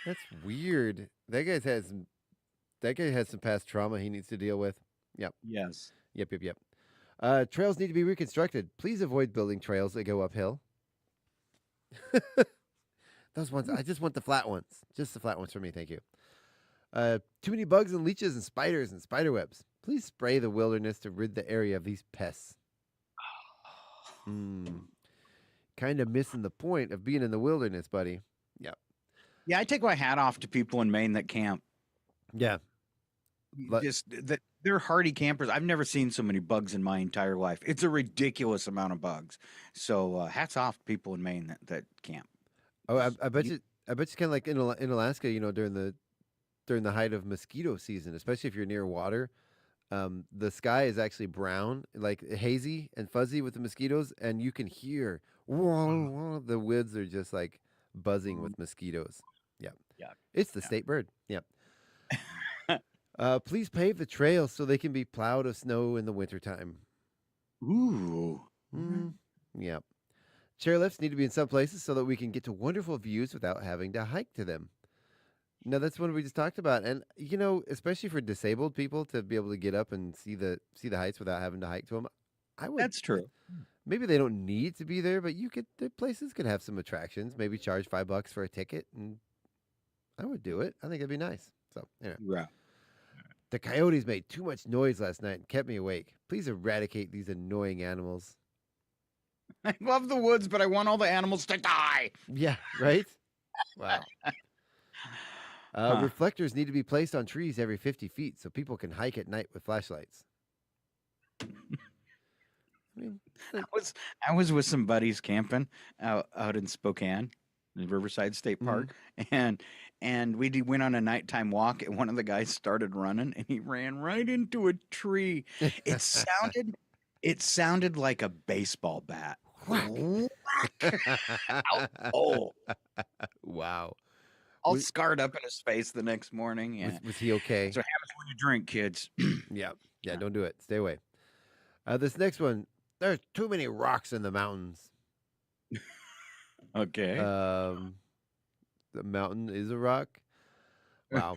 That's weird. That guy has some past trauma he needs to deal with. Yep. Yes. Yep. Trails need to be reconstructed. Please avoid building trails that go uphill. Those ones, I just want the flat ones. Just the flat ones for me, thank you. Too many bugs and leeches and spiders and spider webs. Please spray the wilderness to rid the area of these pests. Kind of missing the point of being in the wilderness, buddy. Yep. Yeah, I take my hat off to people in Maine that camp. Yeah. Just that they're hardy campers. I've never seen so many bugs in my entire life. It's a ridiculous amount of bugs. So hats off to people in Maine that camp. Oh, I bet you kind of like in Alaska, during the height of mosquito season, especially if you're near water, the sky is actually brown, like hazy and fuzzy with the mosquitoes, and you can hear the woods are just like buzzing with mosquitoes. Yeah. It's the state bird. Yep. Please pave the trails so they can be plowed of snow in the wintertime. Ooh. Yep. Chairlifts need to be in some places so that we can get to wonderful views without having to hike to them. No, that's one we just talked about. And, especially for disabled people to be able to get up and see the heights without having to hike to them. That's true. Maybe they don't need to be there, but the places could have some attractions. Maybe charge $5 for a ticket, and I would do it. I think it'd be nice. So, anyway. Right. The coyotes made too much noise last night and kept me awake. Please eradicate these annoying animals. I love the woods, but I want all the animals to die. Yeah, right? Wow. Reflectors need to be placed on trees every 50 feet so people can hike at night with flashlights. I was with some buddies camping out in Spokane, in Riverside State Park, and we went on a nighttime walk, and one of the guys started running, and he ran right into a tree. It sounded like a baseball bat. Oh, wow! All scarred up in his face the next morning. Yeah. Was he okay? That's what happens when you drink, kids. Yeah. Don't do it. Stay away. This next one. There's too many rocks in the mountains. Okay. The mountain is a rock. Wow.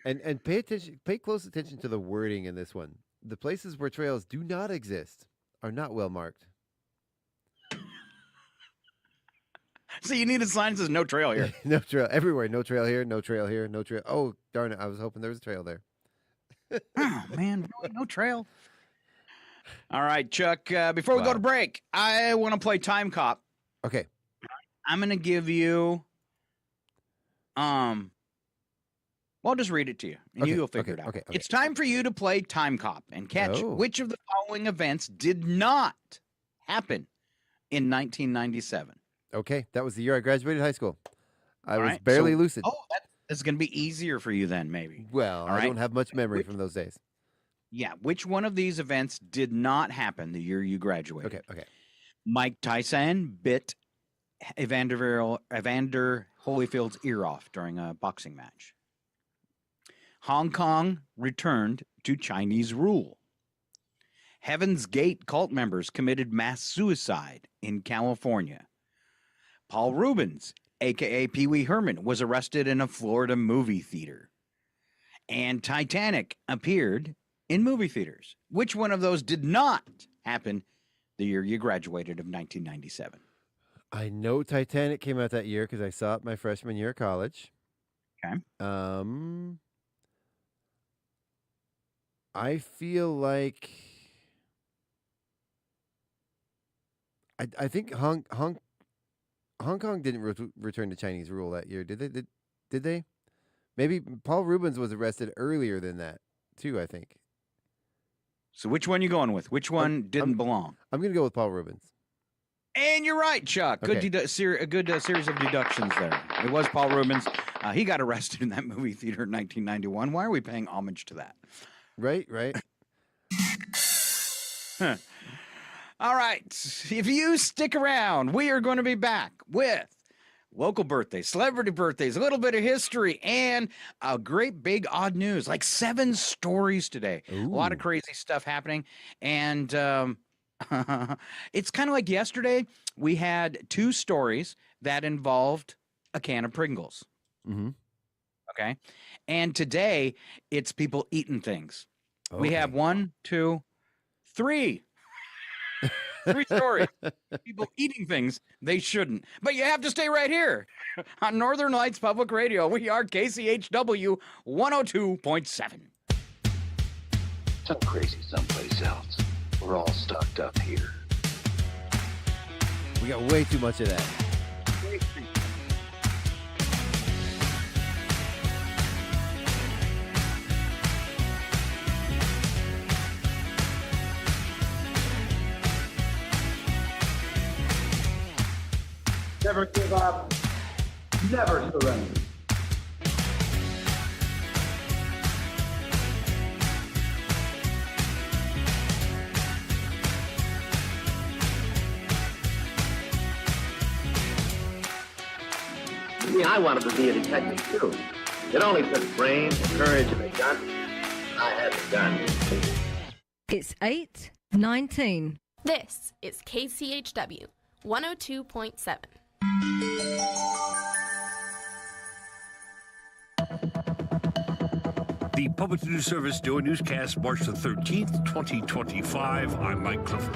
and pay close attention to the wording in this one. The places where trails do not exist are not well marked. So you need a sign that says no trail here. No trail everywhere. No trail here. No trail here. No trail. Oh, darn it. I was hoping there was a trail there. Oh, man. Really? No trail. All right, Chuck. Before we go to break, I want to play Time Cop. Okay. I'm going to give you, I'll just read it to you, and you'll figure it out. Okay. It's time for you to play Time Cop and catch which of the following events did not happen in 1997. Okay, that was the year I graduated high school. I All was right, barely so- lucid. Oh, that's going to be easier for you then, maybe. Well, All I right. don't have much memory from those days. Yeah. Which one of these events did not happen the year you graduated? Okay. Mike Tyson bit Evander Holyfield's ear off during a boxing match. Hong Kong returned to Chinese rule. Heaven's Gate cult members committed mass suicide in California. Paul Rubens, a.k.a. Pee Wee Herman, was arrested in a Florida movie theater. And Titanic appeared in movie theaters. Which one of those did not happen the year you graduated of 1997? I know Titanic came out that year because I saw it my freshman year of college. Okay. I feel like I think Hong Kong didn't return to Chinese rule that year, did they? Did they? Maybe Paul Rubens was arrested earlier than that too. I think. So which one you going with? Which one didn't belong? I'm gonna go with Paul Rubens. And you're right, Chuck. Good, Okay. a good series of deductions there. It was Paul Rubens. He got arrested in that movie theater in 1991. Why are we paying homage to that? Right. Huh. All right. If you stick around, we are going to be back with local birthdays, celebrity birthdays, a little bit of history, and a great big odd news, like 7 stories today. Ooh. A lot of crazy stuff happening. And it's kind of like yesterday, we had 2 stories that involved a can of Pringles. Mm-hmm. Okay. And today, it's people eating things. We Okay. have 1, 2, 3. 3 stories. People eating things they shouldn't. But you have to stay right here on Northern Lights Public Radio. We are KCHW 102.7. Some crazy someplace else. We're all stuck up here. We got way too much of that. Never give up. Never surrender. See, I wanted to be a detective too. It only took brains and courage and a gun. I had the gun. It's 8:19. This is KCHW 102.7. The Public News Service Daily Newscast, March the 13th, 2025. I'm Mike Clifford.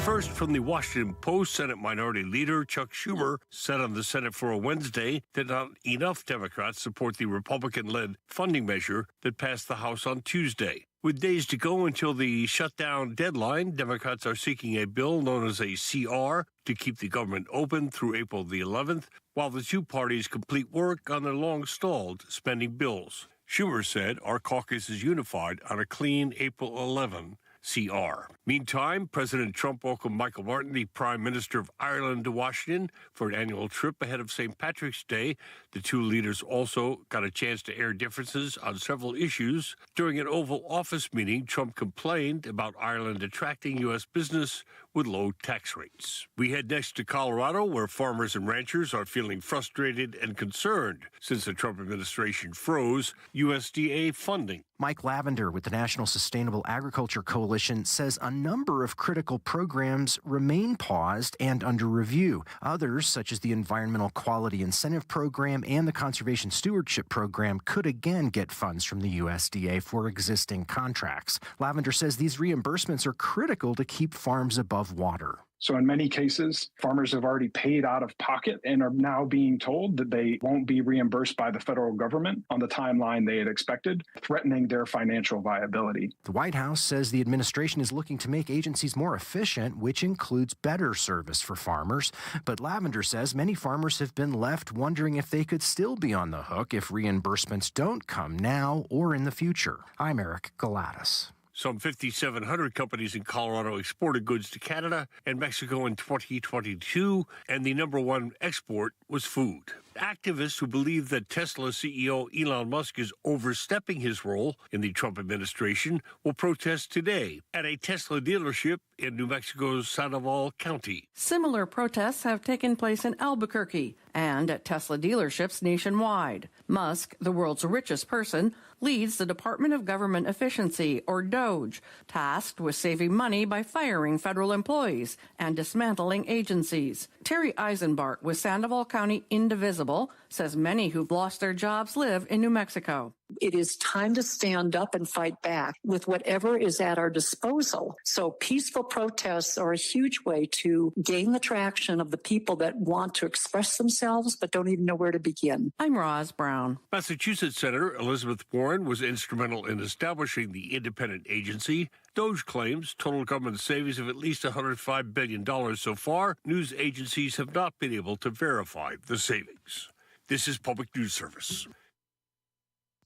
First, from the Washington Post, Senate Minority Leader Chuck Schumer said on the Senate floor Wednesday that not enough Democrats support the Republican-led funding measure that passed the House on Tuesday. With days to go until the shutdown deadline, Democrats are seeking a bill known as a CR to keep the government open through April the 11th, while the 2 parties complete work on their long-stalled spending bills. Schumer said our caucus is unified on a clean April 11 CR. Meantime, President Trump welcomed Michael Martin, the Prime Minister of Ireland, to Washington for an annual trip ahead of St. Patrick's Day. The 2 leaders also got a chance to air differences on several issues. During an Oval Office meeting, Trump complained about Ireland attracting U.S. business with low tax rates. We head next to Colorado, where farmers and ranchers are feeling frustrated and concerned since the Trump administration froze USDA funding. Mike Lavender with the National Sustainable Agriculture Coalition says a number of critical programs remain paused and under review. Others, such as the Environmental Quality Incentive Program and the Conservation Stewardship Program, could again get funds from the USDA for existing contracts. Lavender says these reimbursements are critical to keep farms above water. So in many cases, farmers have already paid out of pocket and are now being told that they won't be reimbursed by the federal government on the timeline they had expected, threatening their financial viability. The White House says the administration is looking to make agencies more efficient, which includes better service for farmers. But Lavender says many farmers have been left wondering if they could still be on the hook if reimbursements don't come now or in the future. I'm Eric Galatis. Some 5,700 companies in Colorado exported goods to Canada and Mexico in 2022, and the number 1 export was food. Activists who believe that Tesla CEO Elon Musk is overstepping his role in the Trump administration will protest today at a Tesla dealership in New Mexico's Sandoval County. Similar protests have taken place in Albuquerque and at Tesla dealerships nationwide. Musk, the world's richest person, leads the Department of Government Efficiency, or DOGE, tasked with saving money by firing federal employees and dismantling agencies. Terry Eisenbart with Sandoval County Indivisible says many who've lost their jobs live in New Mexico. It is time to stand up and fight back with whatever is at our disposal. So peaceful protests are a huge way to gain the traction of the people that want to express themselves but don't even know where to begin. I'm Roz Brown. Massachusetts Senator Elizabeth Warren was instrumental in establishing the independent agency. DOGE claims total government savings of at least $105 billion so far. News agencies have not been able to verify the savings. This is Public News Service.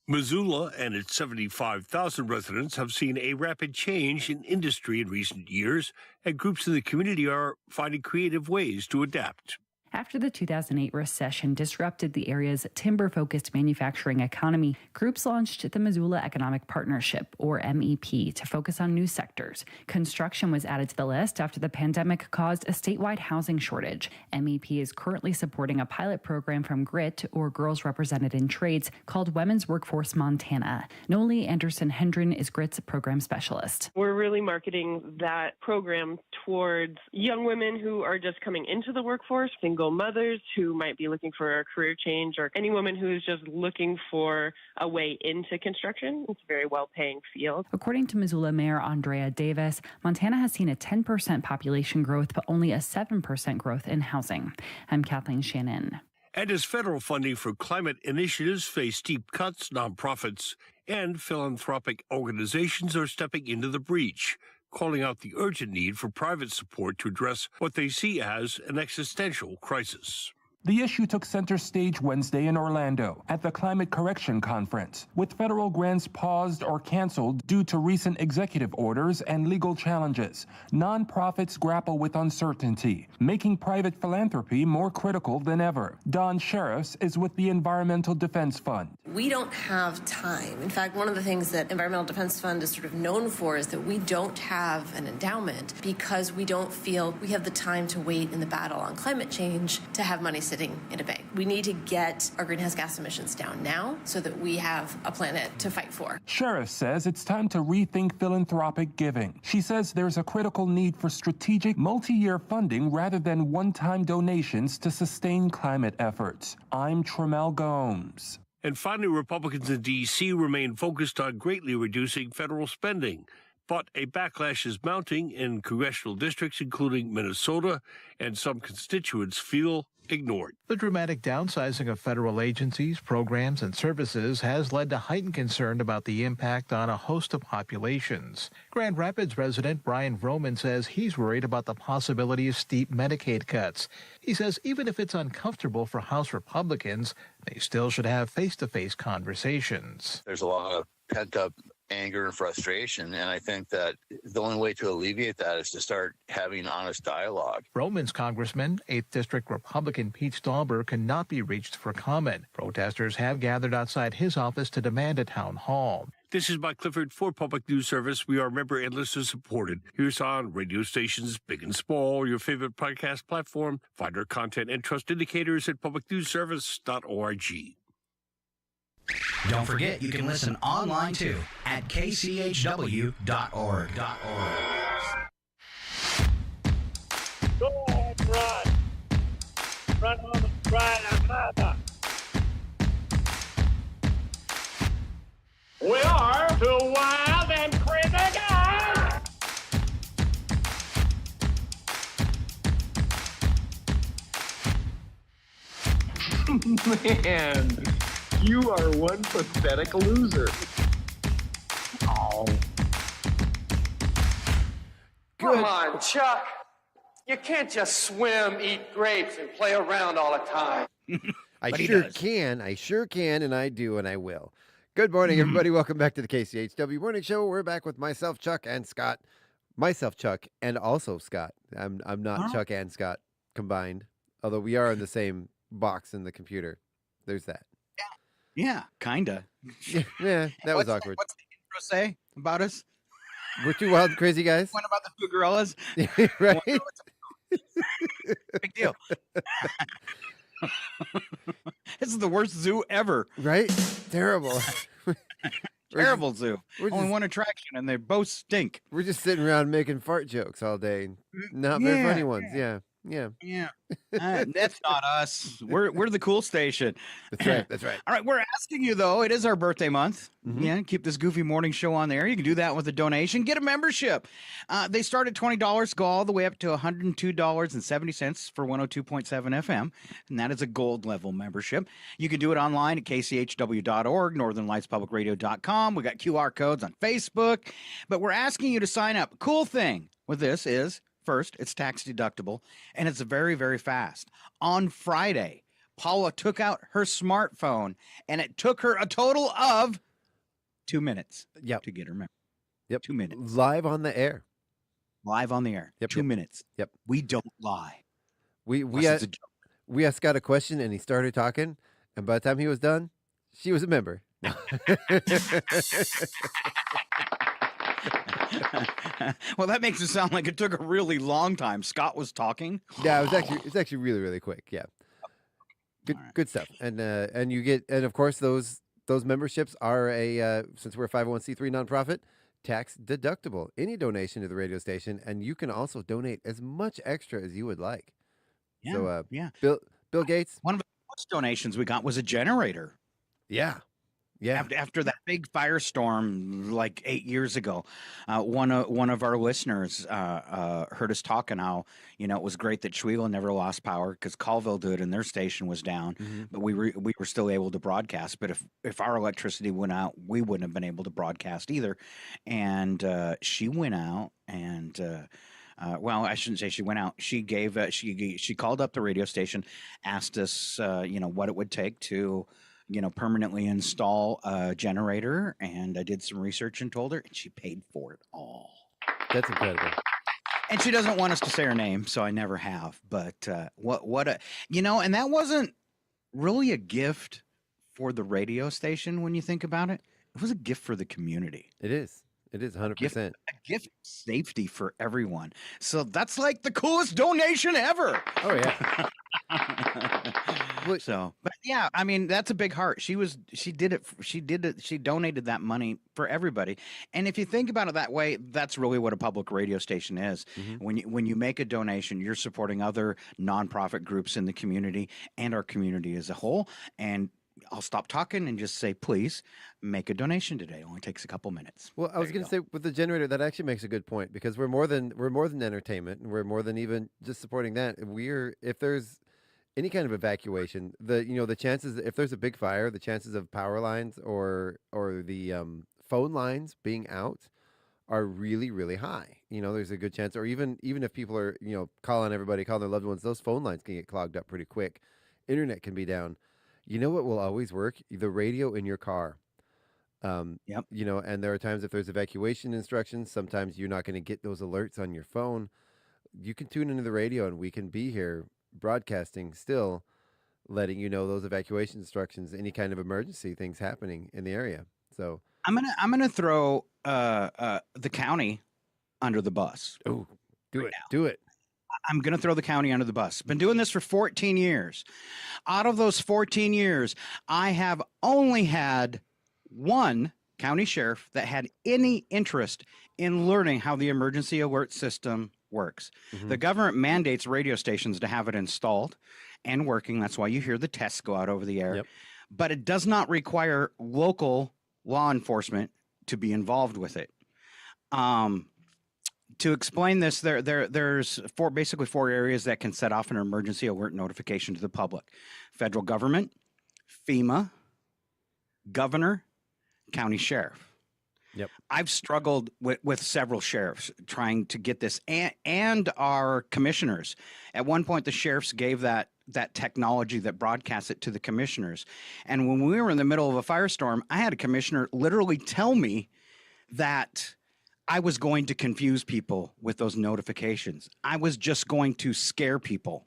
Missoula and its 75,000 residents have seen a rapid change in industry in recent years, and groups in the community are finding creative ways to adapt. After the 2008 recession disrupted the area's timber-focused manufacturing economy, groups launched the Missoula Economic Partnership, or MEP, to focus on new sectors. Construction was added to the list after the pandemic caused a statewide housing shortage. MEP is currently supporting a pilot program from GRIT, or Girls Represented in Trades, called Women's Workforce Montana. Noli Anderson-Hendren is GRIT's program specialist. We're really marketing that program towards young women who are just coming into the workforce, single mothers who might be looking for a career change, or any woman who is just looking for a way into construction. It's a very well-paying field. According to Missoula Mayor Andrea Davis, Montana has seen a 10% population growth, but only a 7% growth in housing. I'm Kathleen Shannon. And as federal funding for climate initiatives face steep cuts, nonprofits and philanthropic organizations are stepping into the breach, calling out the urgent need for private support to address what they see as an existential crisis. The issue took center stage Wednesday in Orlando at the Climate Correction Conference, with federal grants paused or canceled due to recent executive orders and legal challenges. Nonprofits grapple with uncertainty, making private philanthropy more critical than ever. Don Sheriffs is with the Environmental Defense Fund. We don't have time. In fact, one of the things that Environmental Defense Fund is sort of known for is that we don't have an endowment because we don't feel we have the time to wait in the battle on climate change to have money sitting in a bank. We need to get our greenhouse gas emissions down now so that we have a planet to fight for. Sheriff says it's time to rethink philanthropic giving. She says there's a critical need for strategic, multi-year funding rather than one-time donations to sustain climate efforts. I'm Tremel Gomes. And finally, Republicans in D.C. remain focused on greatly reducing federal spending. But a backlash is mounting in congressional districts, including Minnesota, and some constituents feel ignored. The dramatic downsizing of federal agencies, programs, and services has led to heightened concern about the impact on a host of populations. Grand Rapids resident Brian Vroman says he's worried about the possibility of steep Medicaid cuts. He says even if it's uncomfortable for House Republicans, they still should have face-to-face conversations. There's a lot of pent-up anger and frustration, and I think that the only way to alleviate that is to start having honest dialogue. Roman's Congressman, 8th District Republican Pete Stauber, cannot be reached for comment. Protesters have gathered outside his office to demand a town hall. This is Mike Clifford for Public News Service. We are member and listener supported. Here's on radio stations big and small, your favorite podcast platform. Find our content and trust indicators at publicnewsservice.org. Don't forget, you can listen online too at kchw.org. Go on, run. Run on the bride and mother. We are two wild and crazy guys. Man. You are one pathetic loser. Oh. Come on, Chuck. You can't just swim, eat grapes, and play around all the time. I sure can, and I do, and I will. Good morning, everybody. Welcome back to the KCHW Morning Show. We're back with myself, Chuck, and Scott. Myself, Chuck, and also Scott. I'm not Chuck and Scott combined, although we are in the same box in the computer. There's that. Yeah, kinda. Yeah, that was awkward. What's the intro say about us? We're two wild and crazy guys. One about the two gorillas. Right? Big deal. This is the worst zoo ever. Right? Terrible. Terrible zoo. we're Only just- one attraction, and they both stink. We're just sitting around making fart jokes all day. Not very Yeah, funny ones. Yeah. Yeah. Yeah. That's not us. We're the cool station. That's right. That's right. All right, we're asking you though. It is our birthday month. Mhm. Yeah, keep this goofy morning show on the air. You can do that with a donation. Get a membership. They start at $20, go all the way up to $102.70 for 102.7 FM, and that is a gold level membership. You can do it online at kchw.org, northernlightspublicradio.com. We got QR codes on Facebook, but we're asking you to sign up. Cool thing with this is, first, it's tax deductible, and it's very, very fast. On Friday, Paula took out her smartphone, and it took her a total of 2 minutes to get her member. Yep. 2 minutes. Live on the air. Live on the air. Yep. 2 minutes. Yep. We don't lie. We Unless it's we asked Scott a question and he started talking, and by the time he was done, she was a member. Well, that makes it sound like it took a really long time. Scott was talking. Yeah, it's actually really, really quick. Yeah. Good stuff. And you get, and of course those memberships are since we're a 501c3 nonprofit, tax deductible. Any donation to the radio station, and you can also donate as much extra as you would like. Yeah, So yeah. Bill Gates. One of the first donations we got was a generator. Yeah. Yeah. After that big firestorm like 8 years ago, one of our listeners heard us talking how, it was great that Schwegel never lost power because Colville did and their station was down, but we were still able to broadcast. But if our electricity went out, we wouldn't have been able to broadcast either. And she went out and. Well, I shouldn't say she went out. She gave. She called up the radio station, asked us, what it would take to, permanently install a generator, and I did some research and told her, and she paid for it all. That's incredible. And she doesn't want us to say her name, so I never have. But what a and that wasn't really a gift for the radio station when you think about it. It was a gift for the community. It is. It is 100%. A gift of safety for everyone. So that's like the coolest donation ever. Oh yeah. So, but yeah, I mean, that's a big heart. She did it. She donated that money for everybody. And if you think about it that way, that's really what a public radio station is. Mm-hmm. When you make a donation, you're supporting other nonprofit groups in the community and our community as a whole. And I'll stop talking and just say, please make a donation today. It only takes a couple minutes. Well, I was going to say with the generator, that actually makes a good point because we're more than entertainment, and we're more than even just supporting that. If there's any kind of evacuation, the chances, if there's a big fire, the chances of power lines or the phone lines being out are really, really high. There's a good chance, or even if people are calling their loved ones, those phone lines can get clogged up pretty quick. Internet can be down. You know what will always work? The radio in your car. Yep. And there are times if there's evacuation instructions, sometimes you're not going to get those alerts on your phone. You can tune into the radio and we can be here broadcasting still, letting you know those evacuation instructions, any kind of emergency things happening in the area. So I'm gonna throw the county under the bus. Oh, do it. I'm going to throw the county under the bus. Been doing this for 14 years. Out of those 14 years, I have only had one county sheriff that had any interest in learning how the emergency alert system works. Mm-hmm. The government mandates radio stations to have it installed and working. That's why you hear the tests go out over the air. Yep. But it does not require local law enforcement to be involved with it. To explain this, there's basically four areas that can set off an emergency alert notification to the public: federal government, FEMA, governor, county sheriff. Yep. I've struggled with several sheriffs trying to get this, and our commissioners. At one point, the sheriffs gave that technology that broadcasts it to the commissioners. And when we were in the middle of a firestorm, I had a commissioner literally tell me that I was going to confuse people with those notifications. I was just going to scare people.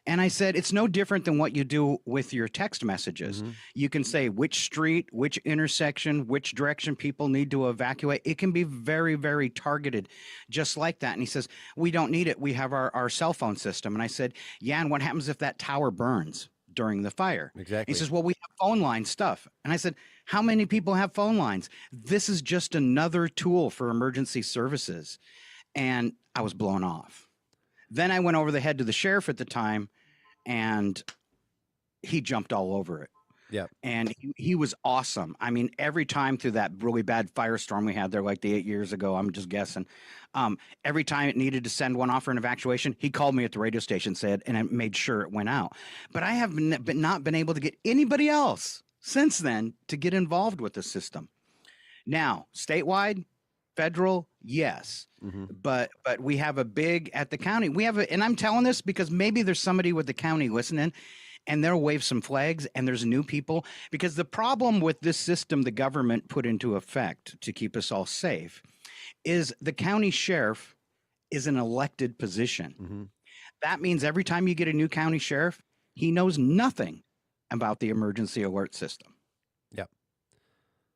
And I said, it's no different than what you do with your text messages. You can say which street, which intersection, which direction people need to evacuate. It can be very, very targeted, just like that. And he says, we don't need it. We have our cell phone system. And I said, yeah, and what happens if that tower burns during the fire? Exactly. He says, well, we have phone line stuff. And I said, how many people have phone lines? This is just another tool for emergency services. And I was blown off. Then I went over the head to the sheriff at the time, and he jumped all over it. Yep. And he was awesome. I mean, every time through that really bad firestorm we had there like the 8 years ago, I'm just guessing, every time it needed to send one off for an evacuation, he called me at the radio station, and I made sure it went out. But I have not been able to get anybody else since then to get involved with the system. Now, statewide, federal, yes. But we have a big at the county. We have and I'm telling this because maybe there's somebody with the county listening, and they'll wave some flags, and there's new people. Because the problem with this system the government put into effect to keep us all safe is the county sheriff is an elected position. That means every time you get a new county sheriff, he knows nothing about the emergency alert system. Yep.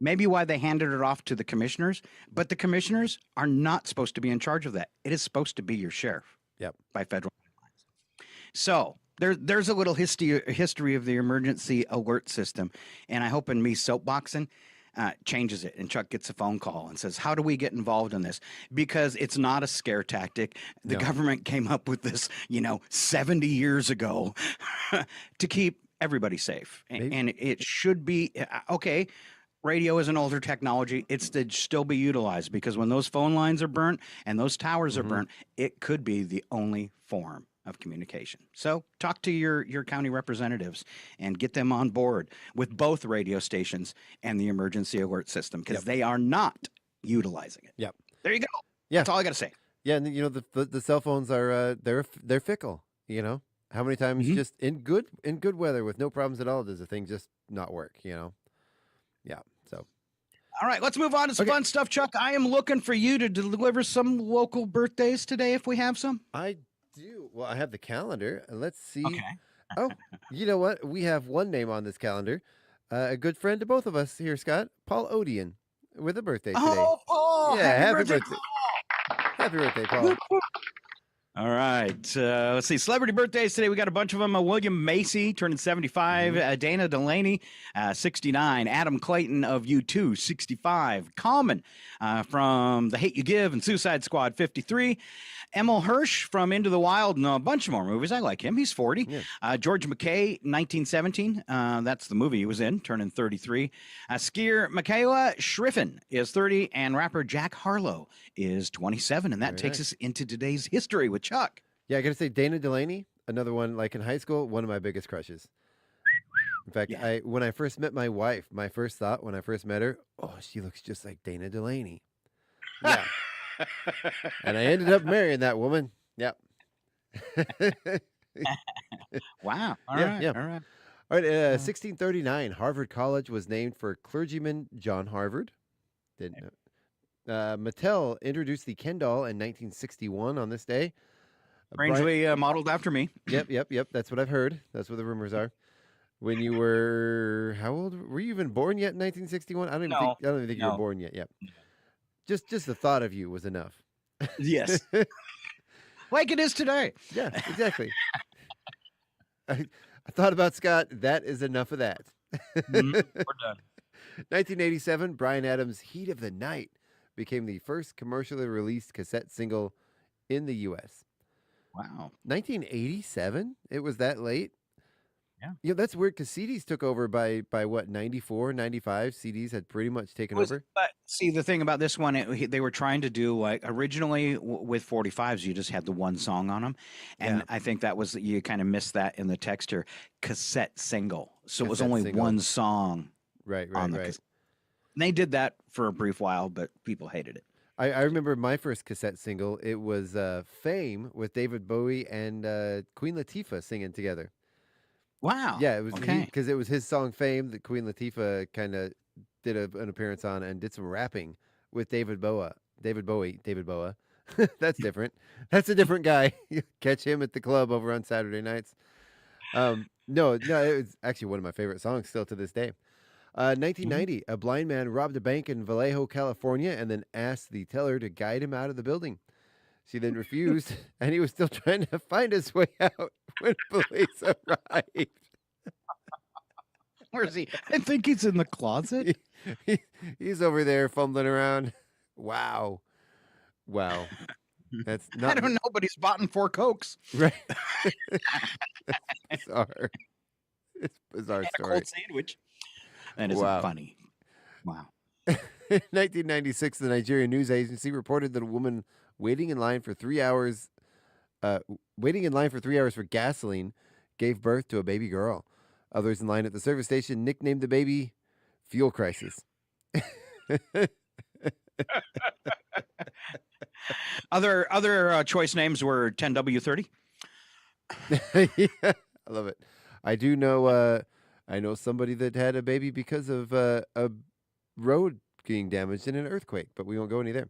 Maybe why they handed it off to the commissioners, but the commissioners are not supposed to be in charge of that. It is supposed to be your sheriff. Yep. By federal guidelines. So there's a little history of the emergency alert system, and I hope in me soapboxing changes it, and Chuck gets a phone call and says, how do we get involved in this? Because it's not a scare tactic. The government came up with this, 70 years ago to keep everybody safe. And it should be, okay, radio is an older technology. It's to still be utilized, because when those phone lines are burnt and those towers are burnt, it could be the only form of communication. So talk to your county representatives and get them on board with both radio stations and the emergency alert system, because they are not utilizing it. Yep. There you go. Yeah. That's all I got to say. Yeah, and the cell phones are they're fickle. How many times just in good weather with no problems at all does the thing just not work? Yeah. So. All right, let's move on to some fun stuff, Chuck. I am looking for you to deliver some local birthdays today, if we have some. I do. Well, I have the calendar. Let's see. Okay. Oh, you know what? We have one name on this calendar. A good friend to both of us here, Scott. Paul Odeon, with a birthday today. Oh, Paul! Yeah, happy birthday. Paul! Happy birthday, Paul. All right. Let's see. Celebrity birthdays today. We got a bunch of them. William Macy turning 75. Dana Delaney, 69. Adam Clayton of U2, 65. Common from The Hate You Give and Suicide Squad, 53. Emil Hirsch from Into the Wild and a bunch more movies. I like him. He's 40. Yeah. George McKay, 1917. That's the movie he was in, turning 33. Skier Michaela Schriffen is 30. And rapper Jack Harlow is 27. And that takes us into today's history with Chuck. Yeah, I got to say, Dana Delaney, another one, like in high school, one of my biggest crushes. In fact, when I first met my wife, my first thought when I first met her, oh, she looks just like Dana Delaney. Yeah. And I ended up marrying that woman. Yep. Wow. All All right. right. 1639, Harvard College was named for clergyman John Harvard. Didn't know. Mattel introduced the Ken doll in 1961 on this day. Strangely modeled after me. Yep. That's what I've heard. That's what the rumors are. When you were, how old were you even born yet in 1961? I don't even think you were born yet. Yep. Just the thought of you was enough. Yes. Like it is today. Yeah, exactly. I thought about Scott. That is enough of that. We're done. 1987, Bryan Adams' Heat of the Night became the first commercially released cassette single in the U.S. Wow. 1987? It was that late? Yeah. That's weird because CDs took over by what, 94, 95? CDs had pretty much taken over? But see, the thing about this one, they were trying to do like originally with 45s, you just had the one song on them. And I think that was, you kind of missed that in the text here, cassette single. So it was only one song. Right. They did that for a brief while, but people hated it. I remember my first cassette single. It was Fame with David Bowie and Queen Latifah singing together. Wow. Yeah, it was because it was his song Fame that Queen Latifah kind of did an appearance on and did some rapping with David Bowie. That's different. That's a different guy. You catch him at the club over on Saturday nights. No, it was actually one of my favorite songs still to this day. 1990, a blind man robbed a bank in Vallejo, California, and then asked the teller to guide him out of the building. She then refused, and he was still trying to find his way out when police arrived. Where's he? I think he's in the closet. He's over there fumbling around. Wow. That's not. I don't know, but he's bought 4 Cokes. Right. Bizarre. It's a bizarre And a story. cold sandwich. That isn't funny. Wow. 1996, the Nigerian news agency reported that a woman waiting in line for 3 hours for gasoline gave birth to a baby girl. Others in line at the service station nicknamed the baby Fuel Crisis. Other choice names were 10W30. Yeah, I love it. I do know. I know somebody that had a baby because of a road getting damaged in an earthquake, but we won't go any there.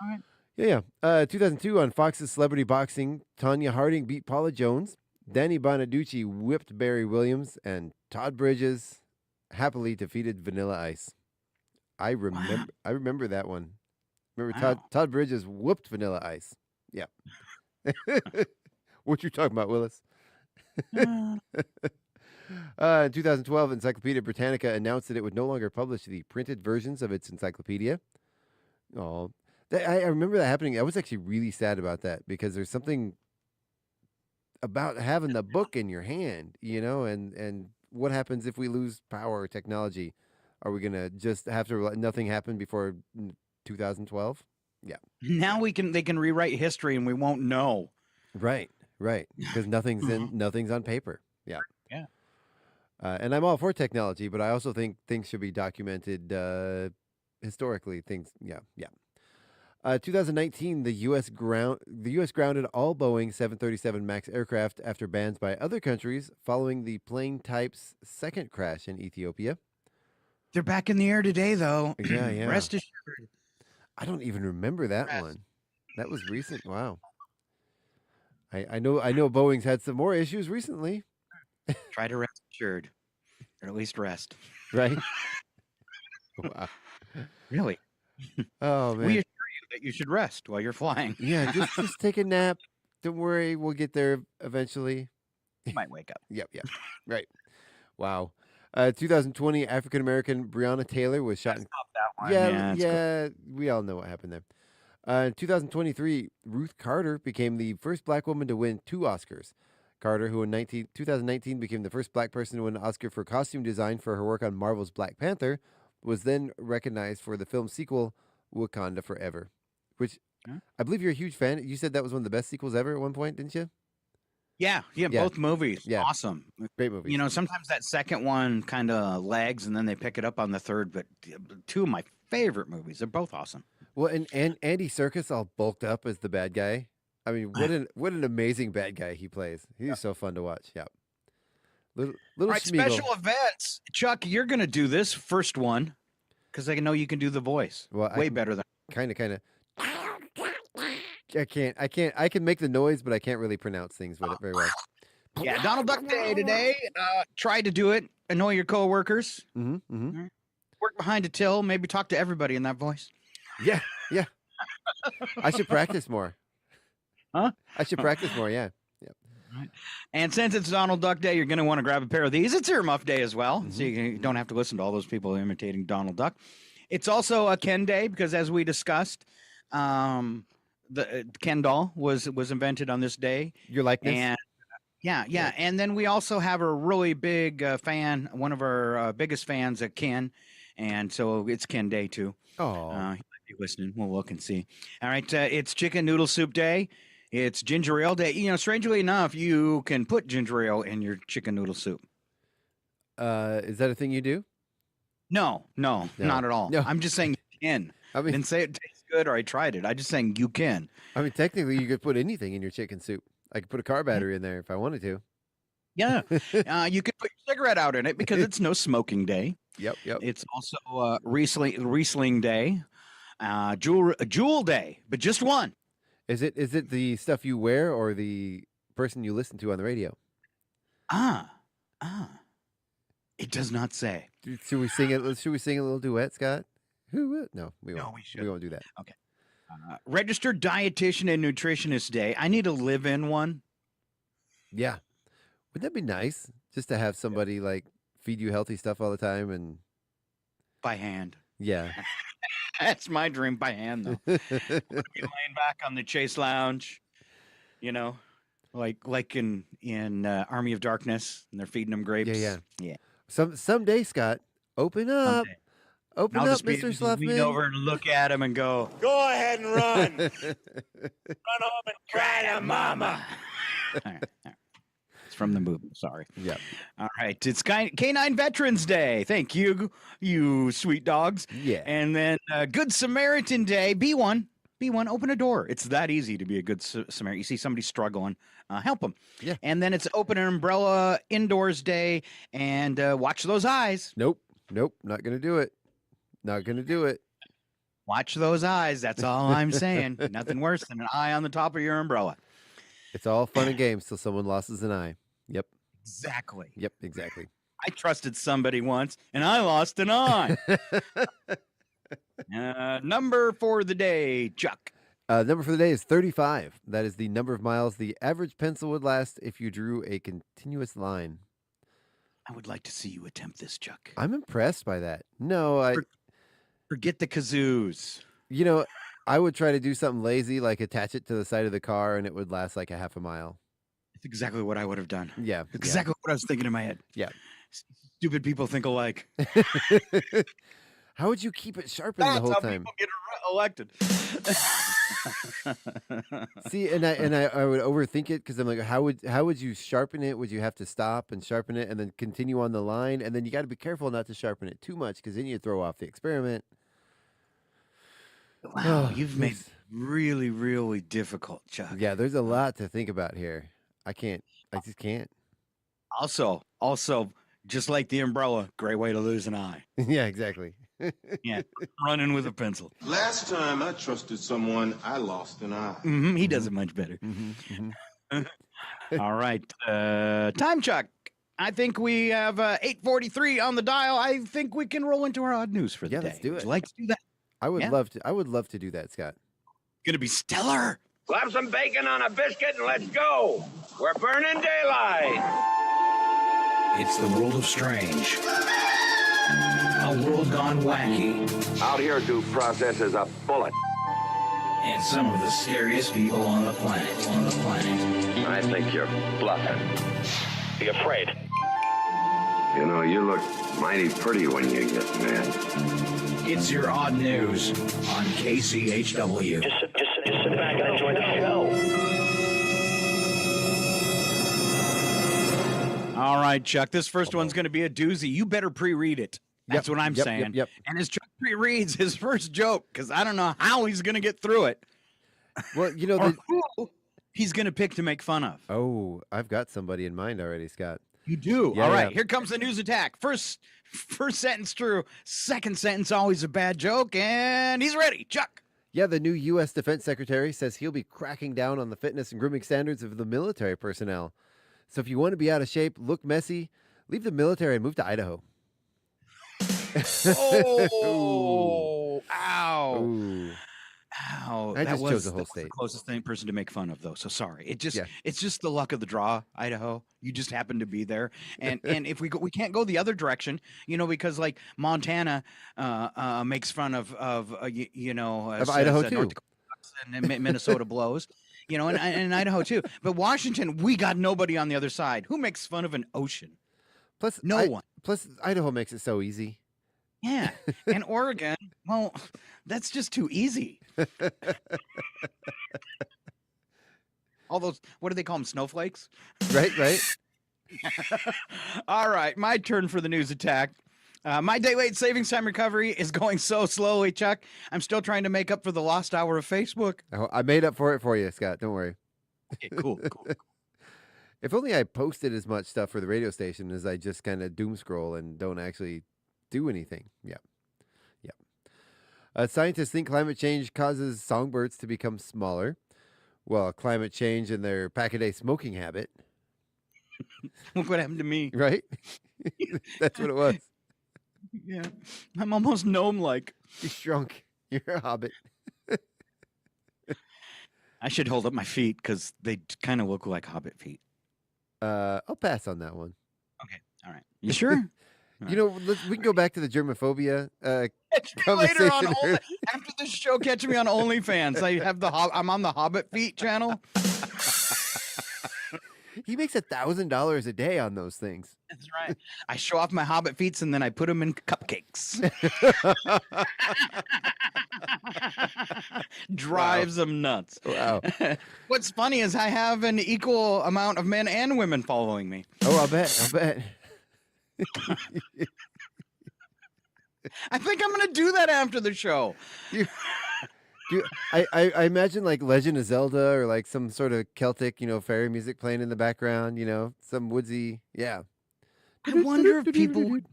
All right. Yeah. 2002 on Fox's Celebrity Boxing, Tanya Harding beat Paula Jones. Danny Bonaducci whipped Barry Williams, and Todd Bridges happily defeated Vanilla Ice. I remember that one. Remember Todd Bridges whooped Vanilla Ice. Yeah. What you talking about, Willis? In 2012, Encyclopedia Britannica announced that it would no longer publish the printed versions of its encyclopedia. Oh, I remember that happening. I was actually really sad about that because there's something about having the book in your hand, and what happens if we lose power or technology? Are we going to just have to let nothing happen before 2012? Yeah. Now they can rewrite history and we won't know. Right. Because nothing's on paper. Yeah. Yeah. And I'm all for technology, but I also think things should be documented historically. 2019, the U.S. grounded all Boeing 737 MAX aircraft after bans by other countries following the plane type's second crash in Ethiopia. They're back in the air today, though. Yeah. Rest assured. I don't even remember that one. That was recent. Wow. I know Boeing's had some more issues recently. Try to rest assured, or at least rest. Right. Wow. Really? Oh man. We assure you that you should rest while you're flying. Yeah, just take a nap. Don't worry, we'll get there eventually. You might wake up. Yep. Right. Wow. 2020, African American Breonna Taylor was shot. Stop that one. Yeah. We all know what happened there. 2023, Ruth Carter became the first black woman to win 2 Oscars. Carter, who in 2019 became the first black person to win an Oscar for costume design for her work on Marvel's Black Panther, was then recognized for the film sequel Wakanda Forever, which I believe you're a huge fan. You said that was one of the best sequels ever at one point, didn't you? Yeah, both movies. Yeah. Awesome. Great movies. Sometimes that second one kind of lags and then they pick it up on the third, but 2 of my favorite movies. They're both awesome. Well, and Andy Serkis all bulked up as the bad guy. I mean, what an amazing bad guy he plays. He's so fun to watch. Yeah. Little All right, Schmeagle. special events. Chuck, you're going to do this first one because I know you can do the voice way better than kind of. I can make the noise, but I can't really pronounce things with it very well. Yeah, Donald Duck Day today. Try to do it. Annoy your coworkers. Mm-hmm. Work behind a till. Maybe talk to everybody in that voice. Yeah. I should practice more. Huh? I should practice more. Yeah. Right. And since it's Donald Duck Day, you're going to want to grab a pair of these. It's Earmuff Day as well, so you don't have to listen to all those people imitating Donald Duck. It's also a Ken Day because, as we discussed, the Ken doll was invented on this day. Your likeness? And yeah. And then we also have a really big fan, one of our biggest fans, Ken, and so it's Ken Day too. Oh, he might be listening. We'll look and see. All right, it's Chicken Noodle Soup Day. It's Ginger Ale Day. Strangely enough, you can put ginger ale in your chicken noodle soup. Is that a thing you do? No, not at all. No. I'm just saying you can. I didn't say it tastes good or I tried it. I just saying you can. I mean, technically, you could put anything in your chicken soup. I could put a car battery in there if I wanted to. Yeah. You could put your cigarette out in it because it's no smoking day. Yep. It's also Riesling Day, Jewel Day, but just one. Is it the stuff you wear or the person you listen to on the radio? It does not say. Should we sing it? Should we sing a little duet, Scott? Who? No, we won't. No, we should. We won't do that. Okay. Registered Dietitian and Nutritionist Day. I need a live-in one. Yeah. Wouldn't that be nice? Just to have somebody like feed you healthy stuff all the time and by hand. Yeah. That's my dream by hand, though. Be laying back on the Chase Lounge, you know, like in Army of Darkness, and they're feeding them grapes. Yeah. Someday, Scott, open up. Someday. Open I'll up, just be Mr. able to lean Sluffman. over and look at him and go, Go ahead and run. Run home and cry to mama. All right. It's from the movie. Sorry. Yeah. All right. It's Canine Veterans Day. Thank you, you sweet dogs. Yeah. And then Good Samaritan Day. Be one. Open a door. It's that easy to be a good Samaritan. You see somebody struggling, help them. Yeah. And then it's Open an Umbrella Indoors Day. And watch those eyes. Nope. Not going to do it. Not going to do it. Watch those eyes. That's all I'm saying. Nothing worse than an eye on the top of your umbrella. It's all fun and games till someone loses an eye. Yep. Exactly. Yep, exactly. I trusted somebody once, and I lost an eye. Number for the day, Chuck. Number for the day is 35. That is the number of miles the average pencil would last if you drew a continuous line. I would like to see you attempt this, Chuck. I'm impressed by that. No, Forget the kazoos. You know, I would try to do something lazy, like attach it to the side of the car, and it would last like a half a mile. That's exactly what I would have done. Yeah. Exactly what I was thinking in my head. Yeah. Stupid people think alike. How would you keep it sharpened the whole how time? people get elected. See, and I would overthink it because I'm like, how would you sharpen it? Would you have to stop and sharpen it and then continue on the line? And then you got to be careful not to sharpen it too much because then you throw off the experiment. Wow, you've made it really, really difficult, Chuck. Yeah, there's a lot to think about here. I just can't. Also, just like the umbrella, great way to lose an eye. Yeah, exactly. Yeah, running with a pencil. Last time I trusted someone, I lost an eye. Mm-hmm, he does it much better. All right, time, Chuck. I think we have 8:43 on the dial. I think we can roll into our odd news for the day. Let's do it. Would you like to do that? I would love to. I would love to do that, Scott. Gonna be stellar. Slap some bacon on a biscuit and let's go. We're burning daylight. It's the world of strange. A world gone wacky. Out here, due process is a bullet. And some of the scariest people on the planet. I think you're bluffing. Be afraid. You know, you look mighty pretty when you get mad. It's your odd news on KCHW. Just sit back and enjoy the show. All right, Chuck. This first one's going to be a doozy. You better pre-read it. That's what I'm saying. Yep. And as Chuck pre-reads his first joke, because I don't know how he's going to get through it. Well, you know, or who he's going to pick to make fun of. Oh, I've got somebody in mind already, Scott. You do? Yeah, All right, yeah. here comes the news attack. First sentence true. Second sentence always a bad joke. And he's ready. Chuck. Yeah, the new U.S. Defense Secretary says he'll be cracking down on the fitness and grooming standards of the military personnel. So if you want to be out of shape, look messy, leave the military and move to Idaho. Oh, ow. Ooh. Ow. I just chose the that whole was state. the closest person to make fun of, though. So sorry. It's just the luck of the draw, Idaho. You just happen to be there. And if we can't go the other direction, because like Montana makes fun of Idaho North too. Dakota and Minnesota blows. And Idaho too. But Washington, we got nobody on the other side. Who makes fun of an ocean? Plus, no one. Plus, Idaho makes it so easy. Yeah. And Oregon, well, that's just too easy. All those, what do they call them? Snowflakes? Right. All right. My turn for the news attack. My daylight savings time recovery is going so slowly, Chuck. I'm still trying to make up for the lost hour of Facebook. Oh, I made up for it for you, Scott. Don't worry. Okay, cool. If only I posted as much stuff for the radio station as I just kind of doom scroll and don't actually do anything. Yeah. Scientists think climate change causes songbirds to become smaller. Well, climate change and their pack-a-day smoking habit. Look what happened to me. Right? That's what it was. Yeah. I'm almost gnome-like. You shrunk. You're a hobbit. I should hold up my feet because they kind of look like hobbit feet. I'll pass on that one. Okay. All right. You sure? You know, we can go back to the germophobia Later on, conversation. after this show, catch me on OnlyFans. I have I'm on the Hobbit Feet channel. He makes $1,000 a day on those things. That's right. I show off my Hobbit feet and then I put them in cupcakes. Drives them nuts. Wow. What's funny is I have an equal amount of men and women following me. Oh, I'll bet. I think I'm going to do that after the show. I imagine like Legend of Zelda or like some sort of Celtic, fairy music playing in the background, some woodsy, yeah. I wonder if people would,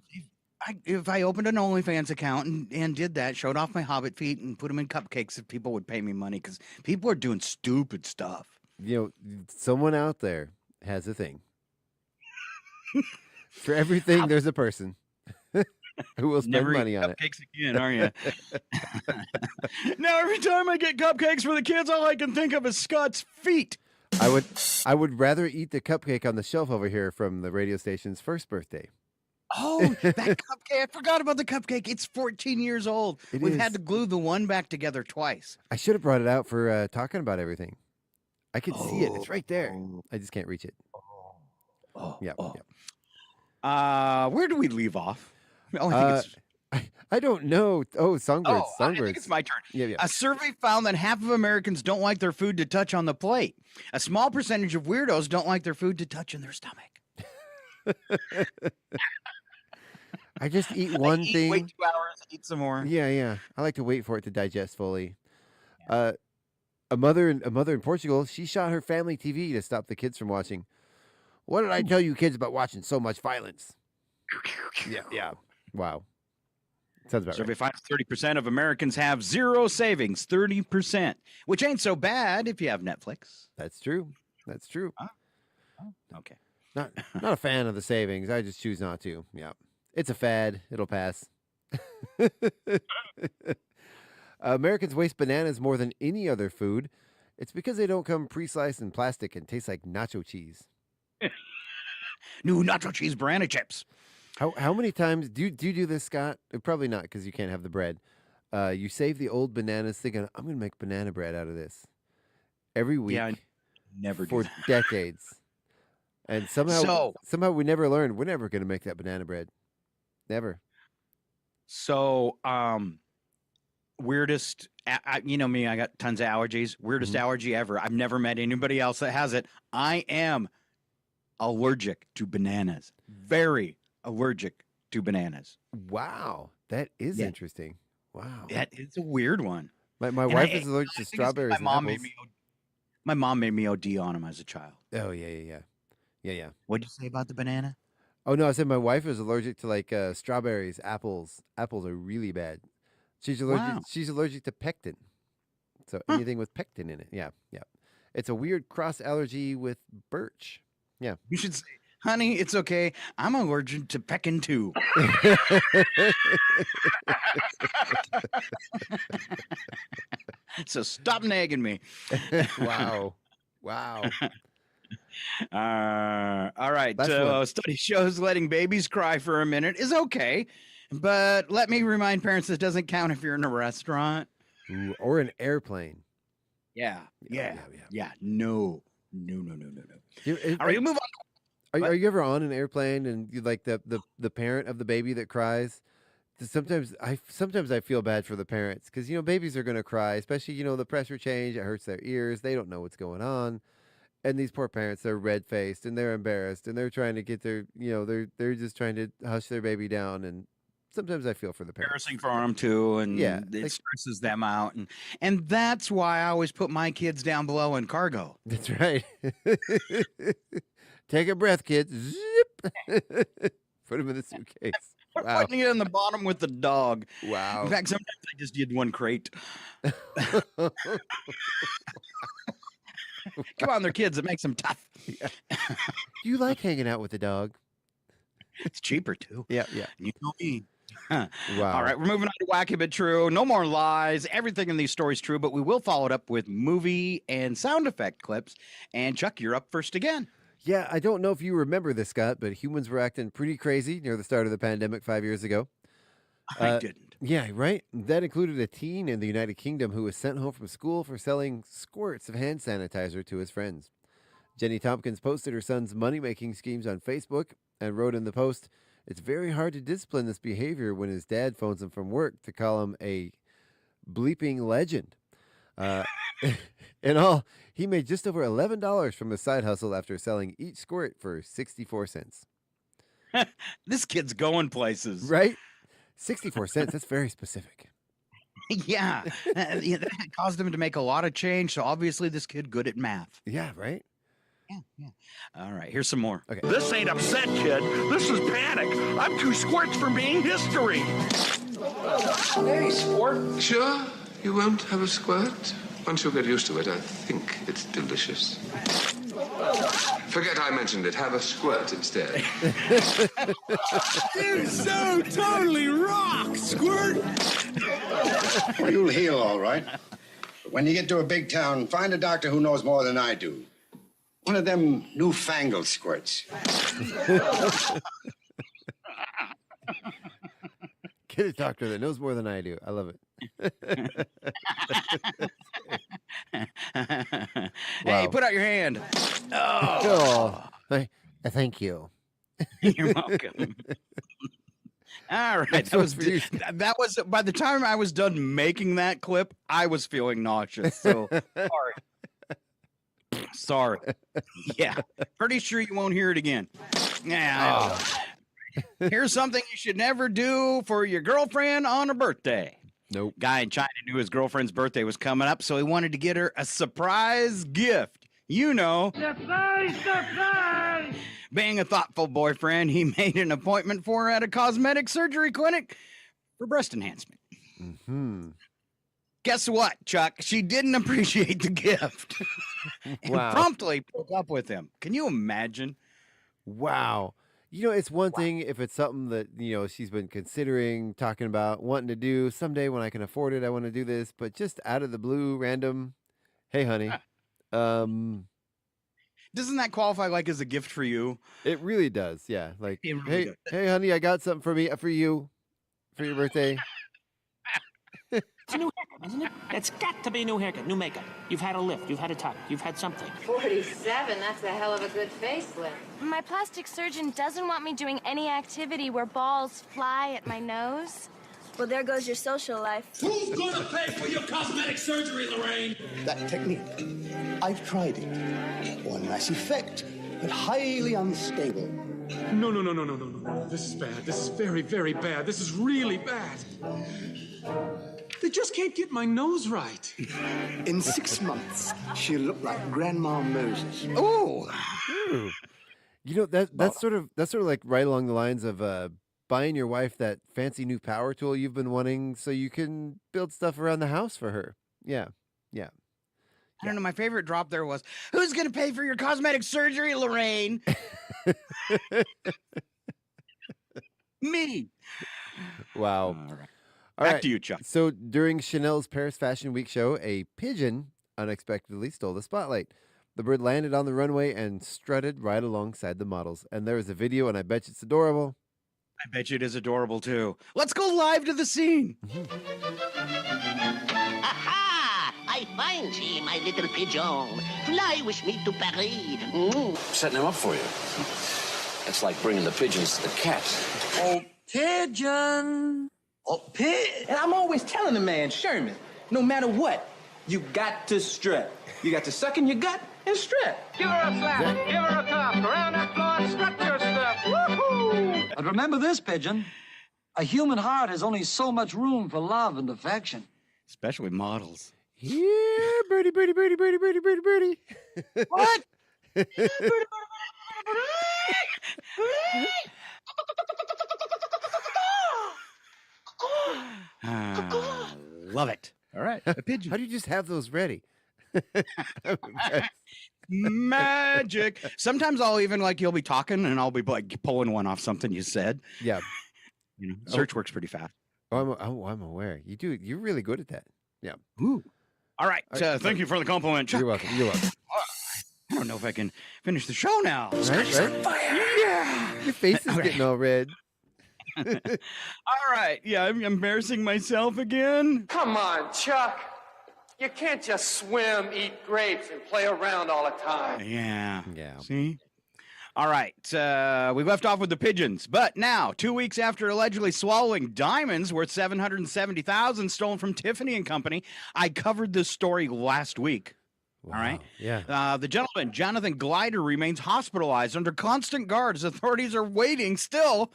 if I opened an OnlyFans account and did that, showed off my Hobbit feet and put them in cupcakes, if people would pay me money, because people are doing stupid stuff. Someone out there has a thing. For everything, there's a person who will spend Never money eat on it. cupcakes again, are you? Now every time I get cupcakes for the kids, all I can think of is Scott's feet. I would rather eat the cupcake on the shelf over here from the radio station's first birthday. Oh, that cupcake. I forgot about the cupcake. It's 14 years old. We've had to glue the one back together twice. I should have brought it out for talking about everything. I could see it. It's right there. I just can't reach it. Yeah. Where do we leave off? Oh, I think it's... I don't know. Oh, songbirds. I think it's my turn. Yeah. A survey found that half of Americans don't like their food to touch on the plate. A small percentage of weirdos don't like their food to touch in their stomach. I just eat one thing. Wait 2 hours, eat some more. Yeah. I like to wait for it to digest fully. A mother in Portugal, she shot her family TV to stop the kids from watching. What did I tell you kids about watching so much violence? Yeah. Wow. Sounds about Survey right. finds 30% of Americans have zero savings. 30%, which ain't so bad if you have Netflix. That's true. Okay. Not a fan of the savings. I just choose not to. Yeah. It's a fad. It'll pass. Americans waste bananas more than any other food. It's because they don't come pre-sliced in plastic and taste like nacho cheese. New nacho cheese banana chips. How many times do you do this, Scott? Probably not, because you can't have the bread. You save the old bananas thinking, I'm going to make banana bread out of this. Every week. Yeah, I never do for that. decades. And somehow we never learned we're never going to make that banana bread. Never. So, weirdest, you know me, I got tons of allergies. Weirdest allergy ever. I've never met anybody else that has it. I am allergic to bananas. Very allergic to bananas. Wow. That is interesting. Wow. That is a weird one. My wife is allergic to strawberries and apples. My mom made me OD on them as a child. Oh, yeah. What'd you say about the banana? Oh, no, I said my wife is allergic to like strawberries, apples. Apples are really bad. She's allergic. Wow. She's allergic to pectin. So anything with pectin in it. Yeah. It's a weird cross allergy with birch. Yeah. You should say, honey, it's okay. I'm allergic to peckin too. So stop nagging me. Wow. All right. Study shows letting babies cry for a minute is okay, but let me remind parents this doesn't count if you're in a restaurant. Ooh, or an airplane. Yeah. No. All right, move on. Are you ever on an airplane and you like the parent of the baby that cries? Sometimes I feel bad for the parents because babies are going to cry, especially the pressure change. It hurts their ears. They don't know what's going on. And these poor parents, they're red-faced and they're embarrassed and they're trying to get their, they're just trying to hush their baby down. And sometimes I feel for the parents. Embarrassing for them too, and it stresses them out. And that's why I always put my kids down below in cargo. That's right. Take a breath, kids. Zip. Put them in the suitcase. Wow. Putting it in the bottom with the dog. Wow. In fact, sometimes I just did one crate. Come on, they're kids. It makes them tough. You like hanging out with the dog. It's cheaper too. Yeah, yeah. You know me. Huh. Wow. All right, we're moving on to Wacky But True. No more lies. Everything in these stories true, but we will follow it up with movie and sound effect clips. And Chuck, you're up first again. Yeah, I don't know if you remember this, Scott, but humans were acting pretty crazy near the start of the pandemic 5 years ago. I didn't. Yeah, right? That included a teen in the United Kingdom who was sent home from school for selling squirts of hand sanitizer to his friends. Jenny Tompkins posted her son's money-making schemes on Facebook and wrote in the post, "It's very hard to discipline this behavior when his dad phones him from work to call him a bleeping legend." In all, he made just over $11 from his side hustle after selling each squirt for 64 cents. This kid's going places. Right? 64 cents, that's very specific. Yeah. That caused him to make a lot of change. So obviously this kid good at math. Yeah, right? Yeah. All right, here's some more. Okay. This ain't upset, kid. This is panic. I'm 2 squirts from being history. Hey, sport. Sure, you won't have a squirt? Once you get used to it, I think it's delicious. Forget I mentioned it. Have a squirt instead. You so totally rock, squirt. You'll heal all right. But when you get to a big town, find a doctor who knows more than I do. One of them newfangled squirts. Get a doctor that knows more than I do. I love it. Hey, put out your hand. Oh, thank you. You're welcome. All right. That was by the time I was done making that clip, I was feeling nauseous. So sorry. Yeah. Pretty sure you won't hear it again. Yeah. Here's something you should never do for your girlfriend on her birthday. Nope. Guy in China knew his girlfriend's birthday was coming up, so he wanted to get her a surprise gift. You know. Surprise, surprise! Being a thoughtful boyfriend, he made an appointment for her at a cosmetic surgery clinic for breast enhancement. Mm-hmm. Guess what, Chuck? She didn't appreciate the gift and promptly broke up with him. Can you imagine? Wow. You know, it's one thing if it's something that, you know, she's been considering, talking about, wanting to do. Someday when I can afford it, I want to do this. But just out of the blue, random, hey, honey. Doesn't that qualify like as a gift for you? It really does, yeah. Like, It really does. hey, honey, I got something for you for your birthday. It's a new haircut, isn't it? It's got to be a new haircut, new makeup. You've had a lift, you've had a tuck, you've had something. 47, that's a hell of a good facelift. My plastic surgeon doesn't want me doing any activity where balls fly at my nose. Well, there goes your social life. Who's gonna pay for your cosmetic surgery, Lorraine? That technique, I've tried it. One nice effect, but highly unstable. No. This is bad. This is very, very bad. This is really bad. They just can't get my nose right. In 6 months, she'll look like Grandma Moses. Ooh. You know, that's sort of like right along the lines of buying your wife that fancy new power tool you've been wanting so you can build stuff around the house for her. Yeah. I don't know. My favorite drop there was, "Who's going to pay for your cosmetic surgery, Lorraine?" Me. Wow. All right. All Back right. to you, Chuck. So during Chanel's Paris Fashion Week show, a pigeon unexpectedly stole the spotlight. The bird landed on the runway and strutted right alongside the models. And there is a video, and I bet you it's adorable. I bet you it is adorable, too. Let's go live to the scene. Aha! I find ye, my little pigeon. Fly with me to Paris. Setting him up for you. That's like bringing the pigeons to the cats. Oh, pigeon. Oh, and I'm always telling the man, Sherman, no matter what, you got to strut. You got to suck in your gut and strut. Give her a slap, give her a cuff, around that floor and strut your stuff. Woohoo! But remember this, pigeon. A human heart has only so much room for love and affection. Especially models. Yeah, birdie. What? Love it. All right. A pigeon. How do you just have those ready? Magic. Sometimes I'll even you'll be talking and I'll be pulling one off something you said. Yeah. Search works pretty fast. I'm aware. You're really good at that. Yeah. Ooh. All right. Thank you for the compliment, Chuck. You're welcome. You're welcome. I don't know if I can finish the show now. Right? Yeah. Your face is getting all red. All right. Yeah, I'm embarrassing myself again. Come on, Chuck. You can't just swim, eat grapes, and play around all the time. Yeah. See? All right. We left off with the pigeons, but now, 2 weeks after allegedly swallowing diamonds worth $770,000 stolen from Tiffany and Company, I covered this story last week. Wow. All right. Yeah. The gentleman, Jonathan Glider, remains hospitalized under constant guard as authorities are waiting still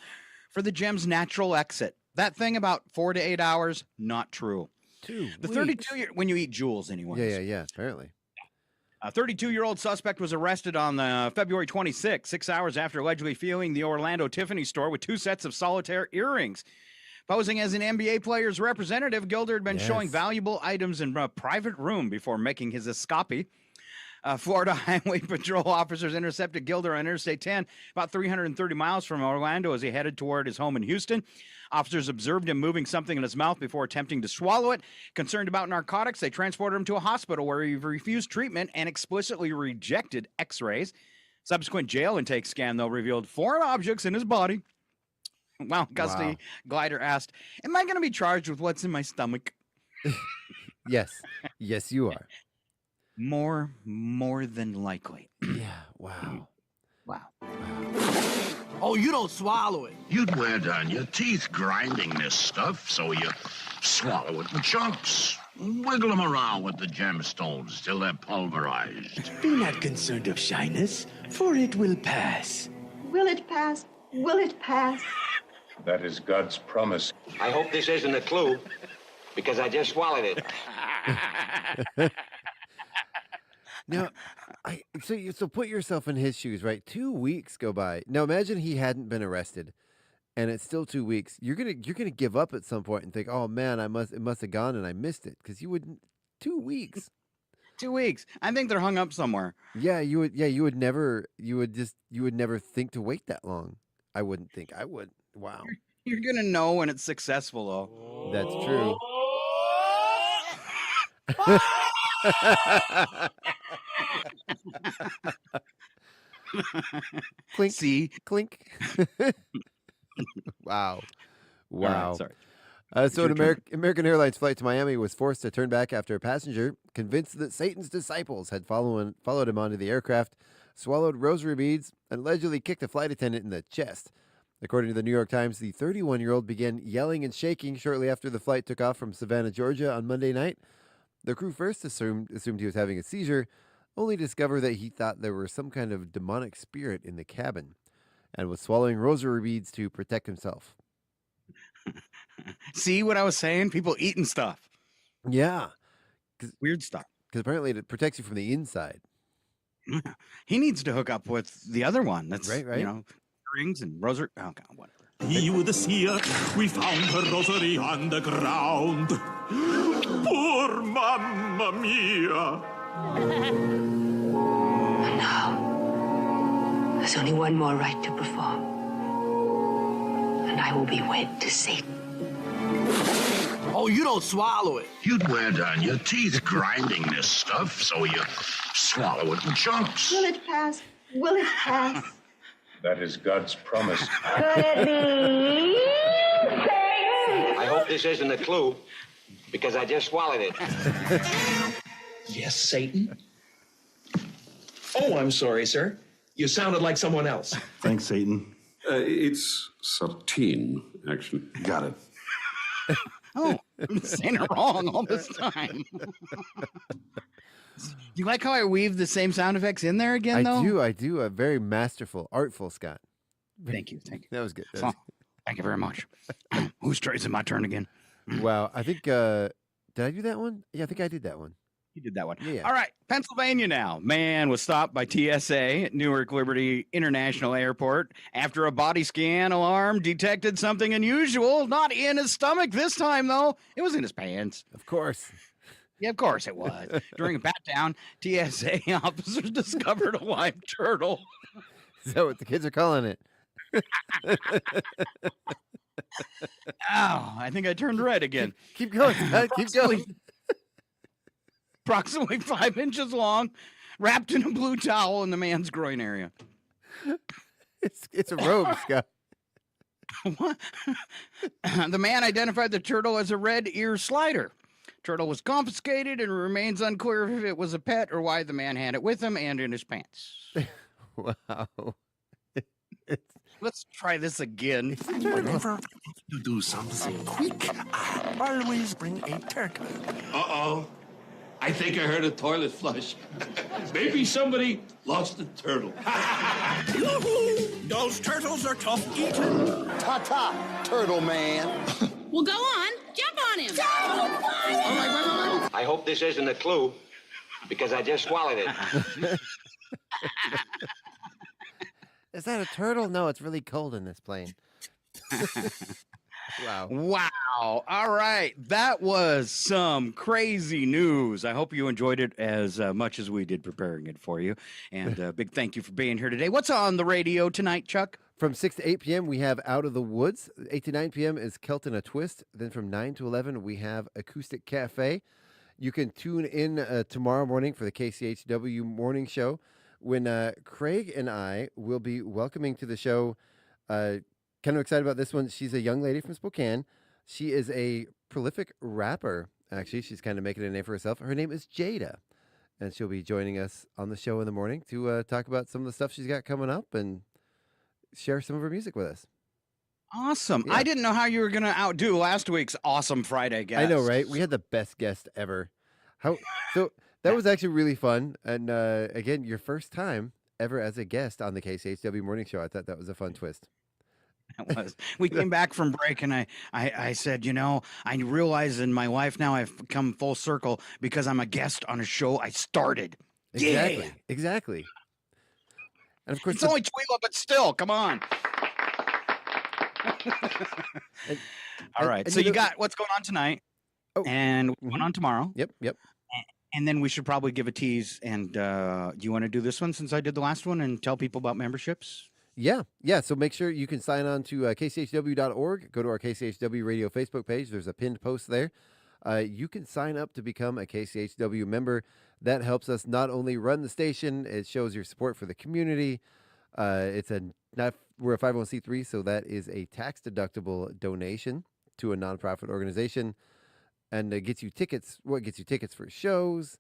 for the gem's natural exit. That thing about 4 to 8 hours, not true. The 32-year when you eat jewels, anyway. Yeah. Apparently. A 32-year-old suspect was arrested on February 26, 6 hours after allegedly fueling the Orlando Tiffany store with 2 sets of solitaire earrings. Posing as an NBA player's representative, Gilder had been showing valuable items in a private room before making his escape. Florida Highway Patrol officers intercepted Gilder on Interstate 10, about 330 miles from Orlando, as he headed toward his home in Houston. Officers observed him moving something in his mouth before attempting to swallow it. Concerned about narcotics, they transported him to a hospital where he refused treatment and explicitly rejected x-rays. Subsequent jail intake scan, though, revealed foreign objects in his body. While custody, Glider asked, "Am I going to be charged with what's in my stomach?" Yes. Yes, you are. More than likely. Yeah. Wow. Oh, you don't swallow it. You'd wear down your teeth grinding this stuff, so you swallow it in chunks. Wiggle them around with the gemstones till they're pulverized. Be not concerned of shyness, for it will pass. Will it pass? Will it pass? That is God's promise. I hope this isn't a clue, because I just swallowed it. Now, so put yourself in his shoes, right? 2 weeks go by. Now imagine he hadn't been arrested, and it's still 2 weeks. You're gonna give up at some point and think, "Oh man, it must have gone and I missed it," because you wouldn't. 2 weeks. 2 weeks. I think they're hung up somewhere. Yeah, you would. Yeah, you would never think to wait that long. I wouldn't think. I would. Wow. You're gonna know when it's successful, though. That's true. Clink. See? Clink. Wow. Right, sorry. So an American Airlines flight to Miami was forced to turn back after a passenger, convinced that Satan's disciples had followed him onto the aircraft, swallowed rosary beads, and allegedly kicked a flight attendant in the chest. According to the New York Times, the 31-year-old began yelling and shaking shortly after the flight took off from Savannah, Georgia on Monday night. The crew first assumed he was having a seizure, only to discover that he thought there was some kind of demonic spirit in the cabin and was swallowing rosary beads to protect himself. See what I was saying? People eating stuff. Yeah. Weird stuff. Because apparently it protects you from the inside. He needs to hook up with the other one. That's right. Rings and rosary. Oh, God, whatever. He with the seer, we found her rosary on the ground. Poor Mamma Mia. And now, there's only one more rite to perform. And I will be wed to Satan. Oh, you don't swallow it. You'd wear down your teeth grinding this stuff, so you swallow it in chunks. Will it pass? Will it pass? That is God's promise. Could it be Satan? I hope this isn't a clue, because I just swallowed it. Yes, Satan? Oh, I'm sorry, sir. You sounded like someone else. Thanks, Satan. It's Satine, actually. Got it. Oh, I'm saying it wrong all this time. You like how I weave the same sound effects in there again, though? I do. A very masterful, artful, Scott. Thank you. That was good. Thank you very much. Whose turn? Is it my turn again? Wow. I think, did I do that one? Yeah, I think I did that one. You did that one. Yeah. All right. Pennsylvania now. Man was stopped by TSA at Newark Liberty International Airport after a body scan alarm detected something unusual. Not in his stomach this time, though. It was in his pants. Of course. Yeah, of course it was. During a bat down, TSA officers discovered a live turtle. Is that what the kids are calling it? Oh, I think I turned red again. Keep going, Scott. Keep going. Approximately 5 inches long, wrapped in a blue towel in the man's groin area. It's a robe, Scott. What? The man identified the turtle as a red ear slider. Turtle was confiscated and remains unclear if it was a pet or why the man had it with him and in his pants. Wow. Let's try this again. Whenever you do something quick, I always bring a turtle. Uh-oh. I think I heard a toilet flush. Maybe somebody lost a turtle. Those turtles are tough eating. Ta-ta, turtle man. Well, go on. Jump on him. I hope this isn't a clue, because I just swallowed it. Is that a turtle? No, it's really cold in this plane. Wow. Wow. All right. That was some crazy news. I hope you enjoyed it as much as we did preparing it for you. And a big thank you for being here today. What's on the radio tonight, Chuck? From 6 to 8 p.m., we have Out of the Woods. 8 to 9 p.m. is Kelton a Twist. Then from 9 to 11, we have Acoustic Cafe. You can tune in tomorrow morning for the KCHW morning show when Craig and I will be welcoming to the show. Kind of excited about this one. She's a young lady from Spokane. She is a prolific rapper, actually. She's kind of making a name for herself. Her name is Jada, and she'll be joining us on the show in the morning to talk about some of the stuff she's got coming up and share some of her music with us. Awesome. Yeah. I didn't know how you were going to outdo last week's awesome Friday guest. I know, right? We had the best guest ever. So that was actually really fun. And again, your first time ever as a guest on the KCHW Morning Show. I thought that was a fun twist. It was. We came back from break, and I said, you know, I realize in my life now I've come full circle because I'm a guest on a show I started. Exactly. Yeah. Exactly. And of course, It's only Tweela, but still, come on. All right. So you got what's going on tonight, and what's going on tomorrow. Yep. And then we should probably give a tease. And do you want to do this one since I did the last one and tell people about memberships? Yeah. So make sure you can sign on to kchw.org. Go to our KCHW radio Facebook page. There's a pinned post there. You can sign up to become a KCHW member. That helps us not only run the station, it shows your support for the community. We're a 501c3, so that is a tax-deductible donation to a nonprofit organization. And it gets you tickets. Well, it gets you tickets for shows.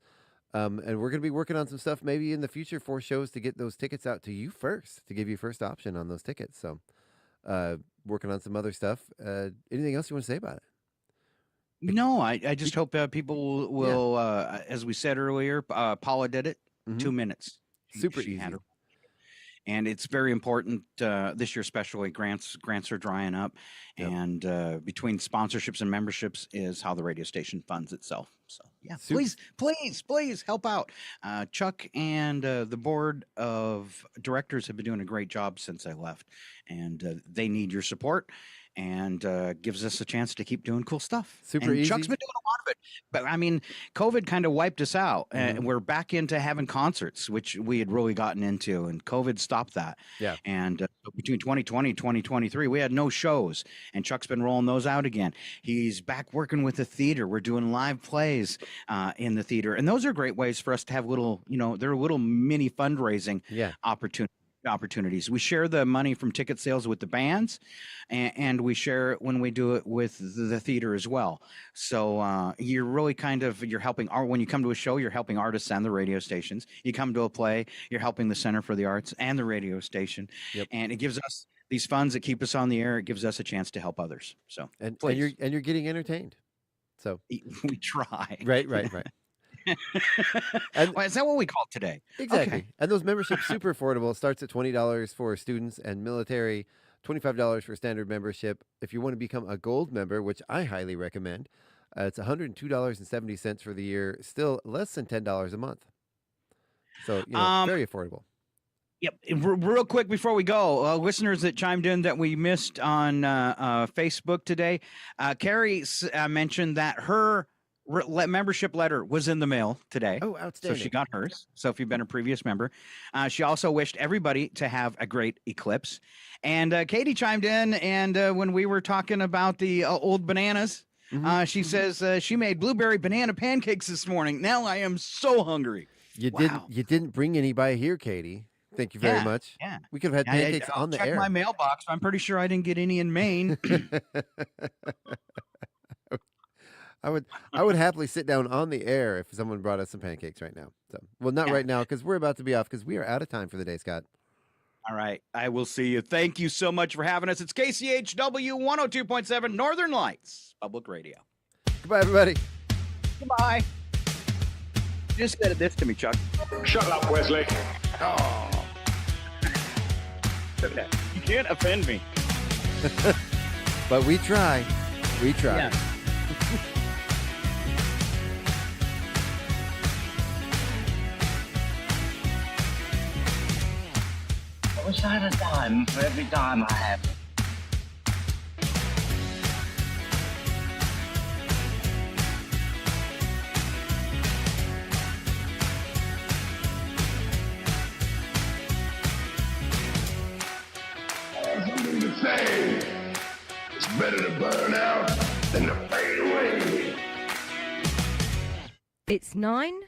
And we're going to be working on some stuff maybe in the future for shows to get those tickets out to you first, to give you first option on those tickets. So working on some other stuff. Anything else you want to say about it? No, I just hope people will as we said earlier, Paula did it, 2 minutes. Super She easy. had her- And it's very important this year, especially grants are drying up, and between sponsorships and memberships is how the radio station funds itself. So yeah, please help out. Chuck and the board of directors have been doing a great job since I left, and they need your support. And gives us a chance to keep doing cool stuff. Super and easy. Chuck's been doing a lot of it. But I mean, COVID kind of wiped us out. And we're back into having concerts, which we had really gotten into. And COVID stopped that. Yeah. And so between 2020 and 2023, we had no shows. And Chuck's been rolling those out again. He's back working with the theater. We're doing live plays in the theater. And those are great ways for us to have little, they're little mini fundraising opportunities. We share the money from ticket sales with the bands, and we share it when we do it with the theater as well. So you're really you're helping when you come to a show, you're helping artists and the radio stations. You come to a play, you're helping the Center for the Arts and the radio station. Yep. And it gives us these funds that keep us on the air. It gives us a chance to help others. So And please. you're getting entertained. So we try. Right. And is that what we call it today? Exactly. Okay. And those memberships super affordable. It starts at $20 for students and military, $25 for standard membership. If you want to become a gold member, which I highly recommend, it's $102.70 for the year, still less than $10 a month. So, very affordable. Yep. Real quick before we go, listeners that chimed in that we missed on Facebook today, Carrie mentioned that her membership letter was in the mail today. Oh, So outstanding. she got hers. So if you've been a previous member, she also wished everybody to have a great eclipse. And Katie chimed in, and when we were talking about the old bananas, she says she made blueberry banana pancakes this morning. Now I am so hungry. You Wow. didn't bring any by here, Katie. Thank you very much. Yeah. We could have had pancakes on the check air. my mailbox. I'm pretty sure I didn't get any in Maine. I would happily sit down on the air if someone brought us some pancakes right now. So, well, not right now because we're about to be off because we are out of time for the day, Scott. All right. I will see you. Thank you so much for having us. It's KCHW 102.7 Northern Lights Public Radio. Goodbye, everybody. Goodbye. You just said this to me, Chuck. Shut up, Wesley. Oh. You can't offend me. But we try. We try. Yeah. I wish I had a dime for every dime I have. Something to say. It's better to burn out than to fade away. It's 9